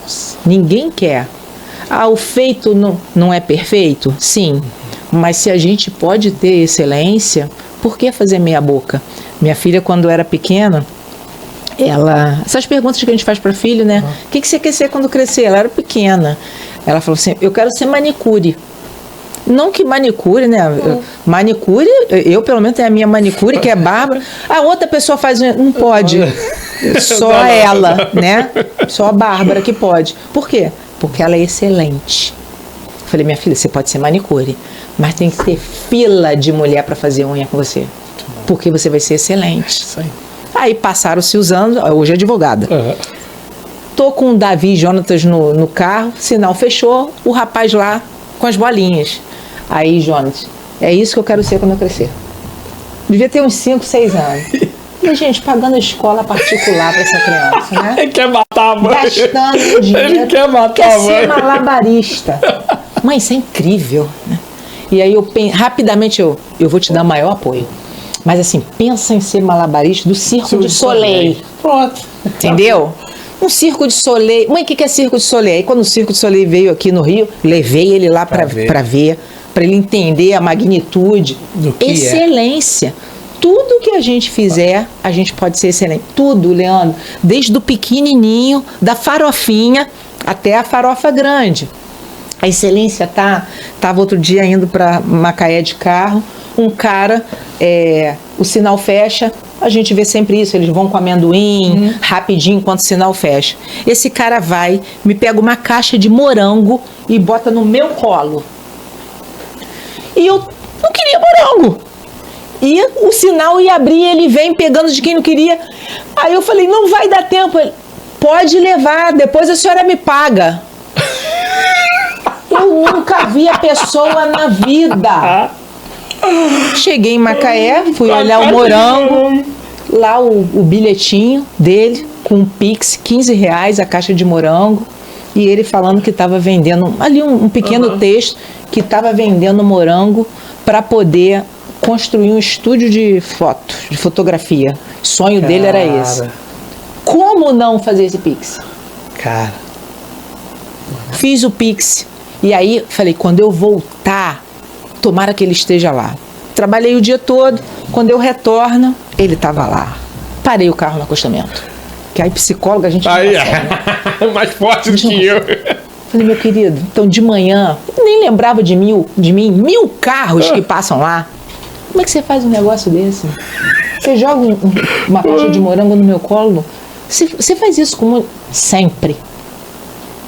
Nossa. Ninguém quer. O feito não é perfeito? Sim. Mas se a gente pode ter excelência, por que fazer meia boca? Minha filha, quando era pequena, Essas perguntas que a gente faz para filho, né? O que você quer ser quando crescer? Ela era pequena. Ela falou assim, eu quero ser manicure. Não que manicure, né? Manicure, eu pelo menos tenho a minha manicure, que é bárbara. A outra pessoa faz, não pode. Só ela, né? Só a Bárbara que pode. Por quê? Porque ela é excelente. Eu falei, minha filha, você pode ser manicure, mas tem que ter fila de mulher para fazer unha com você. Porque você vai ser excelente. Isso aí. Aí passaram-se os anos, hoje é advogada. Tô com o Davi e Jonatas no carro, sinal fechou, o rapaz lá com as bolinhas. Aí, Jonas, é isso que eu quero ser quando eu crescer. Devia ter uns 5, 6 anos. E, gente, pagando a escola particular para essa criança, né? Ele quer matar a mãe. Gastando dinheiro. Ele quer matar a mãe. Quer ser malabarista. Mãe, isso é incrível, né? E aí, rapidamente, eu vou te dar maior apoio. Mas, assim, pensa em ser malabarista do Circo de Soleil. Pronto. Entendeu? Um Circo de Soleil. Mãe, o que é Circo de Soleil? Aí, quando o Circo de Soleil veio aqui no Rio, levei ele lá para ver, para ele entender a magnitude. Do que excelência. Tudo que a gente fizer, a gente pode ser excelente. Tudo, Leandro. Desde o pequenininho, da farofinha, até a farofa grande. A excelência tava outro dia indo para Macaé de carro, um cara, o sinal fecha, a gente vê sempre isso, eles vão com amendoim, rapidinho, enquanto o sinal fecha. Esse cara vai, me pega uma caixa de morango e bota no meu colo. E eu não queria morango. E o sinal ia abrir, ele vem pegando de quem não queria. Aí eu falei, não vai dar tempo. Ele, pode levar, depois a senhora me paga. Eu nunca vi a pessoa na vida. Cheguei em Macaé, fui olhar o morango, lá o bilhetinho dele, com um Pix, R$15, a caixa de morango, e ele falando que estava vendendo, ali um pequeno texto, que estava vendendo morango para poder construir um estúdio de foto, de fotografia. O sonho dele era esse. Como não fazer esse Pix? Cara. Fiz o Pix. E aí, falei, quando eu voltar, tomara que ele esteja lá. Trabalhei o dia todo, quando eu retorno, ele estava lá. Parei o carro no acostamento. Que aí psicóloga a gente não consegue, né? Mais forte do que eu. Falei, meu querido, então de manhã, eu nem lembrava de mim, 1000 carros que passam lá. Como é que você faz um negócio desse? Você joga uma caixa de morango no meu colo? Você faz isso sempre.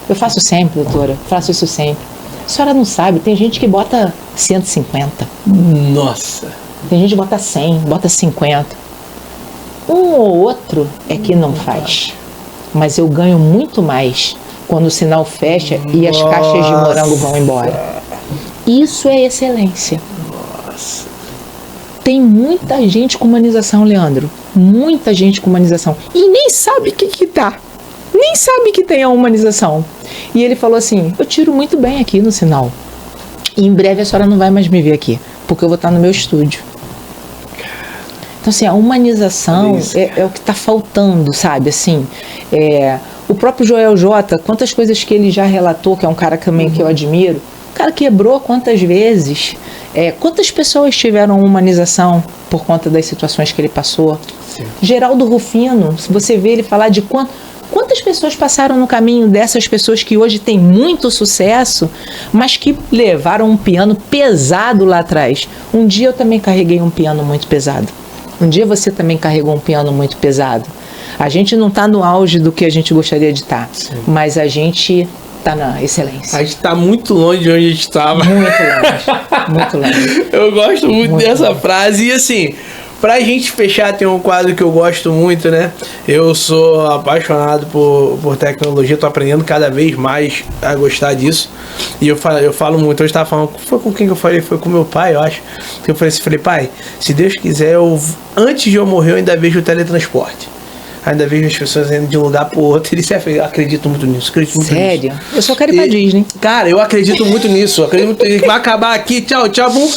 Eu faço sempre, doutora. Faço isso sempre. A senhora não sabe, tem gente que bota 150. Nossa. Tem gente que bota 100, bota 50. Um ou outro é que não faz. Mas eu ganho muito mais quando o sinal fecha e as caixas de morango vão embora. Isso é excelência. Nossa. Tem muita gente com humanização, Leandro. Muita gente com humanização. E nem sabe o que tá. Nem sabe que tem a humanização. E ele falou assim, eu tiro muito bem aqui no sinal. E em breve a senhora não vai mais me ver aqui, porque eu vou estar no meu estúdio. Então, assim, a humanização é o que está faltando, sabe? Assim, o próprio Joel J, quantas coisas que ele já relatou, que é um cara também que eu admiro, o cara quebrou quantas vezes, quantas pessoas tiveram humanização por conta das situações que ele passou. Sim. Geraldo Rufino, se você vê ele falar de quantas pessoas passaram no caminho dessas pessoas que hoje têm muito sucesso, mas que levaram um piano pesado lá atrás. Um dia eu também carreguei um piano muito pesado. Um dia você também carregou um piano muito pesado. A gente não está no auge do que a gente gostaria de estar, mas a gente está na excelência. A gente está muito longe de onde a gente estava. Muito longe, muito longe. Eu gosto muito dessa frase. E assim, pra gente fechar, tem um quadro que eu gosto muito, né? Eu sou apaixonado por tecnologia, tô aprendendo cada vez mais a gostar disso. E eu falo muito, hoje tava falando, foi com quem que eu falei? Foi com meu pai, eu acho. Eu falei assim, pai, se Deus quiser, antes de eu morrer, eu ainda vejo o teletransporte. Ainda vejo as pessoas indo de um lugar pro outro. Eu acredito muito nisso. Sério? Eu só quero ir pra Disney. Cara, eu acredito muito nisso. Acredito muito nisso. Vai acabar aqui, tchau, tchau, bum,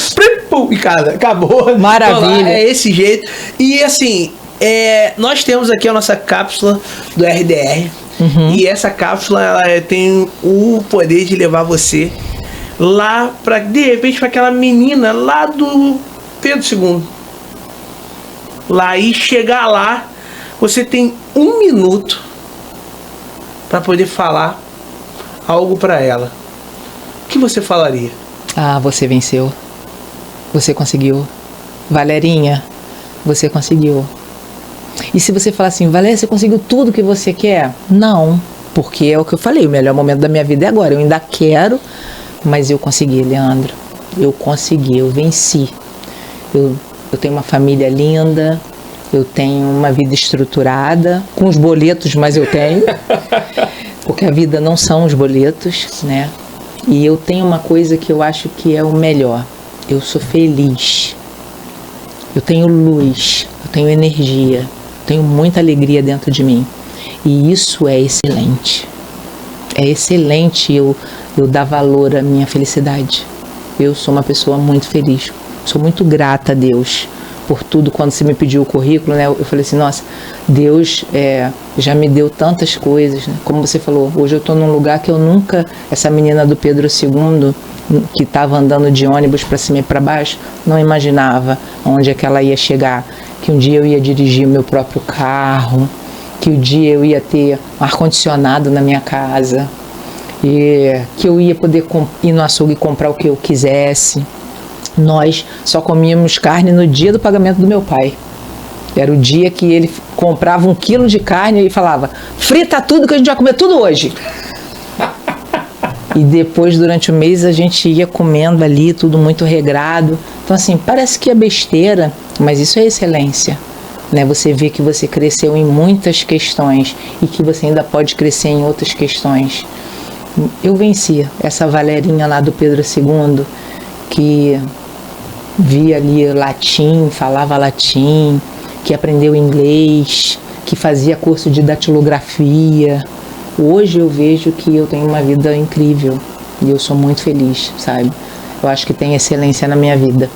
pum, e cara, acabou. Maravilha. É esse jeito. E assim, nós temos aqui a nossa cápsula do RDR. E essa cápsula, ela tem o poder de levar você lá pra, de repente, pra aquela menina lá do Pedro II. Lá e chegar lá Você tem 1 minuto para poder falar algo para ela. O que você falaria? Ah, você venceu. Você conseguiu. Valerinha, você conseguiu. E se você falar assim, Valéria, você conseguiu tudo que você quer? Não, porque é o que eu falei, o melhor momento da minha vida é agora. Eu ainda quero, mas eu consegui, Leandro. Eu consegui, eu venci. Eu tenho uma família linda, eu tenho uma vida estruturada, com os boletos, mas eu tenho. Porque a vida não são os boletos, né? E eu tenho uma coisa que eu acho que é o melhor. Eu sou feliz. Eu tenho luz, eu tenho energia, eu tenho muita alegria dentro de mim. E isso é excelente. É excelente eu dar valor à minha felicidade. Eu sou uma pessoa muito feliz. Sou muito grata a Deus por tudo. Quando você me pediu o currículo, né, eu falei assim, nossa, Deus já me deu tantas coisas, né? Como você falou, hoje eu estou num lugar que eu nunca... Essa menina do Pedro II, que estava andando de ônibus para cima e para baixo, não imaginava onde é que ela ia chegar. Que um dia eu ia dirigir o meu próprio carro, que um dia eu ia ter um ar-condicionado na minha casa, e que eu ia poder ir no açougue e comprar o que eu quisesse. Nós só comíamos carne no dia do pagamento do meu pai. Era o dia que ele comprava 1 quilo de carne e falava, frita tudo que a gente vai comer tudo hoje. E depois, durante o mês, a gente ia comendo ali, tudo muito regrado. Então, assim, parece que é besteira, mas isso é excelência, né? Você vê que você cresceu em muitas questões e que você ainda pode crescer em outras questões. Eu venci essa Valerinha lá do Pedro II, que via ali latim, falava latim, que aprendeu inglês, que fazia curso de datilografia. Hoje eu vejo que eu tenho uma vida incrível e eu sou muito feliz, sabe? Eu acho que tem excelência na minha vida.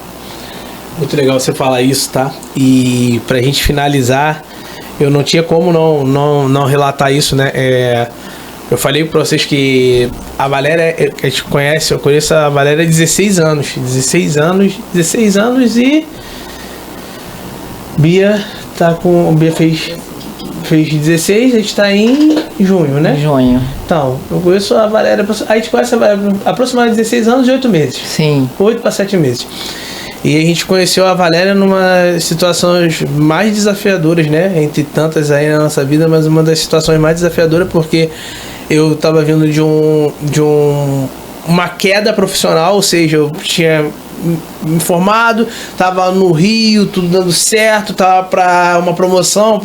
Muito legal você falar isso, tá? E pra gente finalizar, eu não tinha como não relatar isso, né? Eu falei pra vocês que a Valéria, a gente conhece, eu conheço a Valéria há 16 anos. 16 anos e... Bia fez 16, a gente tá em junho, né? Junho. Então, eu conheço a Valéria, a gente conhece a Valéria aproximadamente 16 anos e 8 meses. Sim. 8 para 7 meses. E a gente conheceu a Valéria numa situações mais desafiadoras, né? Entre tantas aí na nossa vida, mas uma das situações mais desafiadoras porque eu tava vindo de uma queda profissional, ou seja, eu tinha me formado, tava no Rio, tudo dando certo, tava pra uma promoção,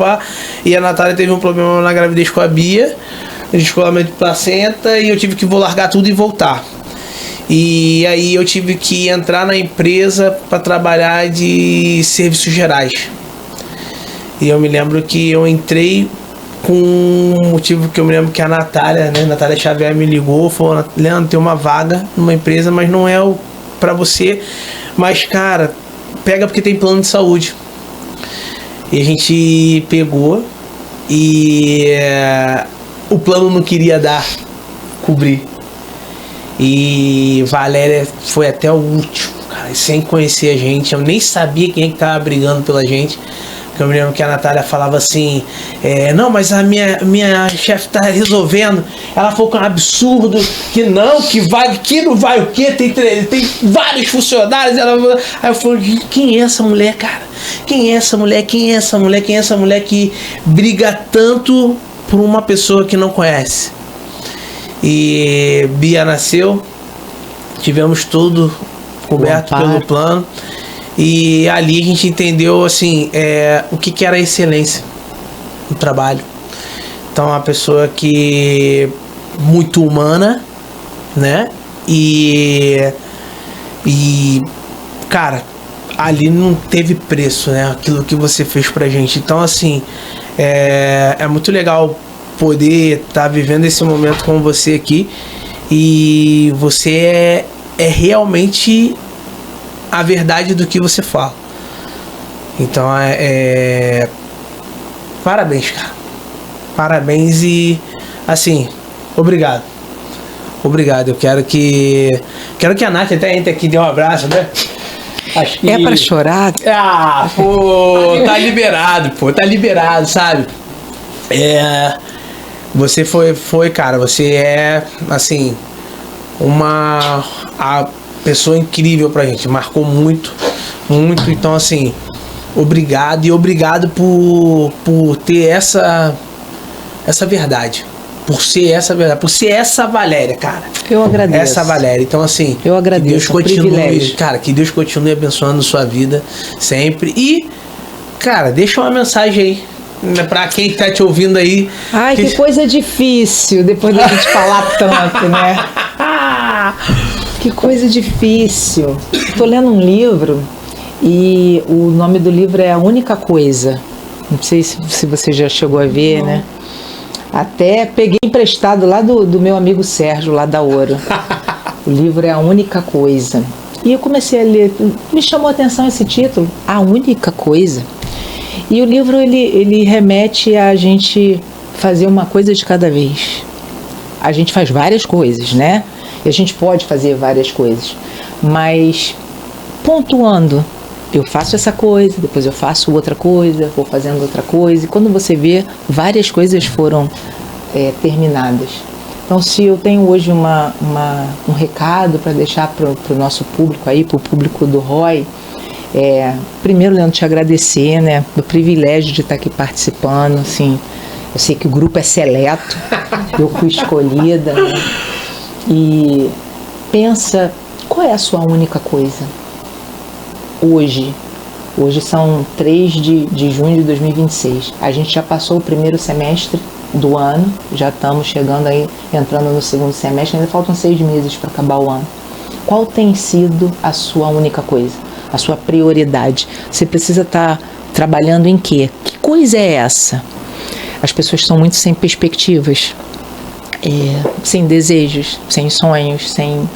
e a Natália teve um problema na gravidez com a Bia, descolamento de placenta, e eu tive que largar tudo e voltar. E aí eu tive que entrar na empresa para trabalhar de serviços gerais. E eu me lembro que eu entrei com um motivo que eu me lembro que a Natália, né, Natália Xavier me ligou, falou, Leandro, tem uma vaga numa empresa, mas não é pra você, mas cara, pega porque tem plano de saúde. E a gente pegou e o plano não queria cobrir. E Valéria foi até o último, cara, sem conhecer a gente. Eu nem sabia quem é que tava brigando pela gente. Eu me lembro que a Natália falava assim, não, mas a minha chefe tá resolvendo. Ela falou que é um absurdo, que não vai o quê? Tem vários funcionários. Aí eu falei, quem é essa mulher, cara? Quem é essa mulher? Quem é essa mulher? Quem é essa mulher que briga tanto por uma pessoa que não conhece? E Bia nasceu, tivemos tudo coberto pelo plano. E ali a gente entendeu assim, o que era excelência no trabalho. Então, uma pessoa que muito humana, né? E cara, ali não teve preço, né? Aquilo que você fez pra gente. Então, assim, é muito legal poder estar vivendo esse momento com você aqui. E você é realmente a verdade do que você fala. Então parabéns, cara. Parabéns e assim, obrigado. Eu quero que a Nath até entre aqui e dê um abraço, né? Acho que... É pra chorar? Ah, pô, tá liberado, sabe? Você foi, cara, você é, assim, a pessoa incrível pra gente, marcou muito, então, assim, obrigado, e obrigado por ter essa verdade. Por ser essa verdade, por ser essa Valéria, cara. Eu agradeço. Essa Valéria. Então, assim, eu agradeço. Que Deus continue, cara, que Deus continue abençoando sua vida sempre. E, cara, deixa uma mensagem aí, né, pra quem tá te ouvindo aí. Ai, que coisa difícil, depois da gente falar tanto, né? Que coisa difícil. Tô lendo um livro e o nome do livro é A Única Coisa. Não sei se você já chegou a ver, né? Até peguei emprestado lá do meu amigo Sérgio, lá da Ouro. O livro é A Única Coisa. E eu comecei a ler, me chamou a atenção esse título, A Única Coisa. E o livro, ele remete a gente fazer uma coisa de cada vez. A gente faz várias coisas, né? E a gente pode fazer várias coisas. Mas, pontuando, eu faço essa coisa, depois eu faço outra coisa, vou fazendo outra coisa. E quando você vê, várias coisas foram terminadas. Então, se eu tenho hoje um recado para deixar para o nosso público aí, para o público do ROI, primeiro, Leandro, te agradecer, né, do privilégio de estar aqui participando, assim, eu sei que o grupo é seleto, eu fui escolhida, né, e pensa, qual é a sua única coisa? Hoje são 3 de junho de 2026, a gente já passou o primeiro semestre do ano, já estamos chegando aí, entrando no segundo semestre, ainda faltam 6 meses para acabar o ano. Qual tem sido a sua única coisa? A sua prioridade? Você precisa estar trabalhando em quê? Que coisa é essa? As pessoas estão muito sem perspectivas, sem desejos, sem sonhos, sem...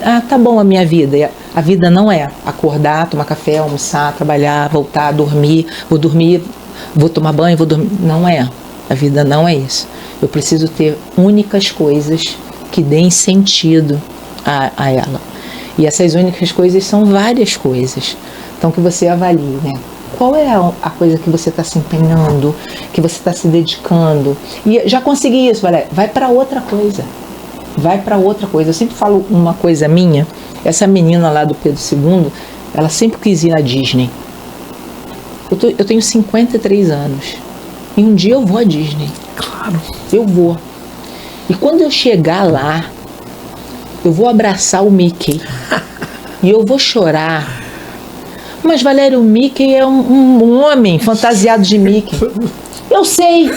Ah, tá bom a minha vida. A vida não é acordar, tomar café, almoçar, trabalhar, voltar, dormir, vou tomar banho, vou dormir. Não é. A vida não é isso. Eu preciso ter únicas coisas que deem sentido a ela. E essas únicas coisas são várias coisas. Então, que você avalie, né? Qual é a coisa que você está se empenhando, que você está se dedicando? E já consegui isso, Valéria. Vai para outra coisa. Vai para outra coisa. Eu sempre falo uma coisa minha. Essa menina lá do Pedro II, ela sempre quis ir na Disney. Eu tenho 53 anos. E um dia eu vou à Disney. Claro. Eu vou. E quando eu chegar lá, eu vou abraçar o Mickey. E eu vou chorar. Mas, Valéria, o Mickey é um homem fantasiado de Mickey. Eu sei.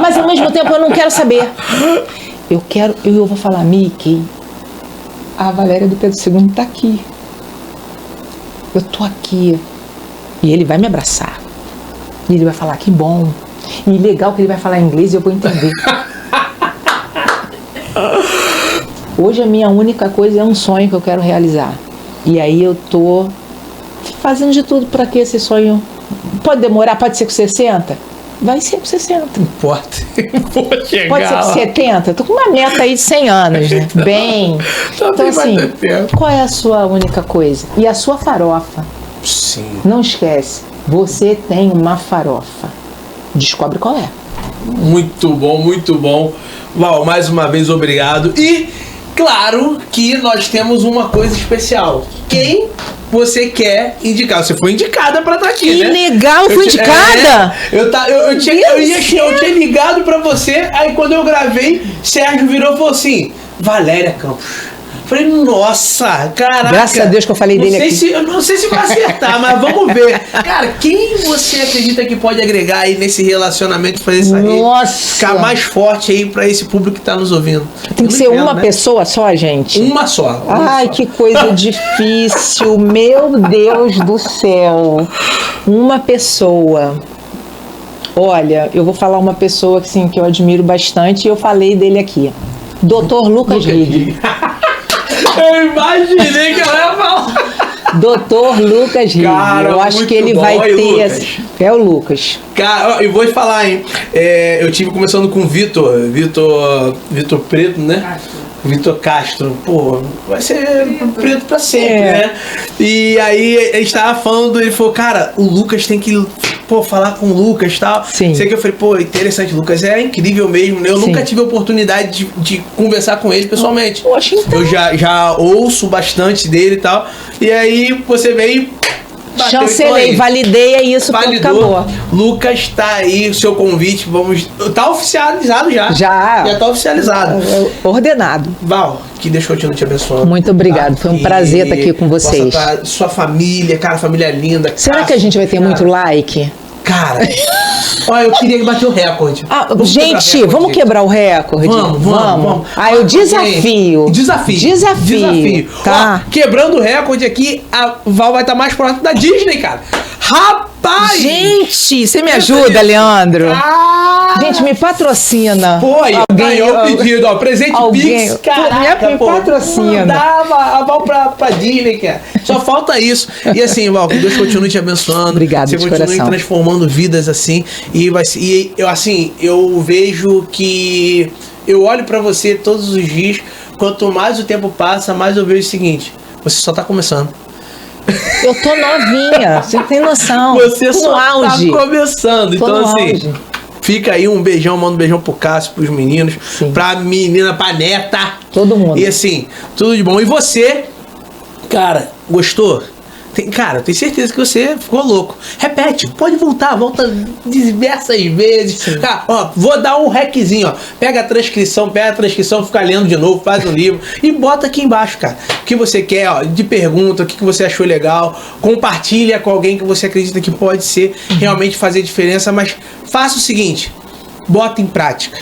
Mas, ao mesmo tempo, eu não quero saber. Eu vou falar, Mickey, a Valéria do Pedro II está aqui. Eu tô aqui. E ele vai me abraçar. E ele vai falar, que bom. E legal que ele vai falar inglês e eu vou entender. Hoje a minha única coisa é um sonho que eu quero realizar. E aí eu tô fazendo de tudo para que esse sonho... Pode demorar, pode ser com 60? Vai ser com 60. Não importa. Vou chegar pode ser com 70? Tô com uma meta aí de 100 anos, né? Bem. Então assim, qual é a sua única coisa? E a sua farofa? Sim. Não esquece. Você tem uma farofa. Descobre qual é. Muito bom, muito bom. Val, mais uma vez, obrigado. E, claro, que nós temos uma coisa especial. Quem você quer indicar? Você foi indicada pra estar aqui, que né? Que legal, eu fui indicada? Eu tinha ligado pra você, aí quando eu gravei, Sérgio virou e falou assim, Valéria Campos. Falei, nossa, caraca. Graças a Deus que eu falei dele aqui. Eu não sei se vai acertar, mas vamos ver. Cara, quem você acredita que pode agregar aí nesse relacionamento, fazer isso aí ficar mais forte aí pra esse público que tá nos ouvindo? Tem que ser uma pessoa só, gente? Uma só. Ai, que coisa difícil. Meu Deus do céu. Uma pessoa. Olha, eu vou falar uma pessoa assim, que eu admiro bastante e eu falei dele aqui. Dr. Lucas Rigg. Eu imaginei que ela ia falar. Doutor Lucas Rigg. Eu acho que ele vai ter. É o Lucas. Cara, eu vou te falar, hein? Eu tive conversando com o Vitor Preto, né? Vitor Castro, pô, vai ser preto pra sempre, né? E aí a gente tava falando, ele falou, cara, o Lucas tem que, pô, falar com o Lucas e tal. Sim. Sei que eu falei, pô, interessante, o Lucas é incrível mesmo, né? Eu nunca tive a oportunidade de conversar com ele pessoalmente. Poxa, então. Eu já ouço bastante dele e tal. E aí você veio. Chancelei, validei, é isso, validou. acabou. Lucas, tá aí o seu convite, vamos... Tá oficializado já. Já tá oficializado. Ordenado. Val, que Deus continue te abençoando. Muito obrigado, foi um prazer estar aqui com vocês. Sua família, cara, família linda. Será que a gente vai ter muito like? Cara, olha, eu queria bater o recorde. Gente, vamos quebrar o recorde? Vamos. Eu desafio. Desafio. Tá. Ó, quebrando o recorde aqui, a Val vai estar mais próxima da Disney, cara. Rapaz! Gente, você me ajuda, Leandro? Gente, me patrocina. Pô, aí ganhou o pedido, ó. Presente alguém, Pix, caraca, me patrocina. Mandava a Val pra Disney, cara. Só falta isso. E assim, Val, que Deus continue te abençoando. Obrigado, você continue transformando vidas assim. E eu vejo que eu olho pra você todos os dias. Quanto mais o tempo passa, mais eu vejo o seguinte: você só tá começando. Eu tô novinha, você tem noção. Você só tá começando. Tô então, assim, auge. Fica aí um beijão, manda um beijão pro Cássio, pros meninos, pra menina, pra neta. Todo mundo. E assim, tudo de bom. E você, cara, gostou? Cara, eu tenho certeza que você ficou louco. Repete, pode volta diversas vezes. Cara, ó, vou dar um reczinho, ó. Pega a transcrição, fica lendo de novo, faz um livro e bota aqui embaixo, cara. O que você quer, ó, de pergunta, o que você achou legal. Compartilha com alguém que você acredita que pode ser realmente fazer diferença, mas faça o seguinte, bota em prática.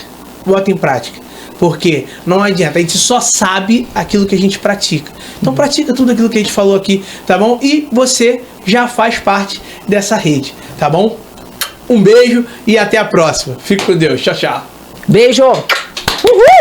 Porque não adianta, a gente só sabe aquilo que a gente pratica. Então pratica tudo aquilo que a gente falou aqui, tá bom? E você já faz parte dessa rede, tá bom? Um beijo e até a próxima. Fique com Deus. Tchau, tchau. Beijo. Uhul!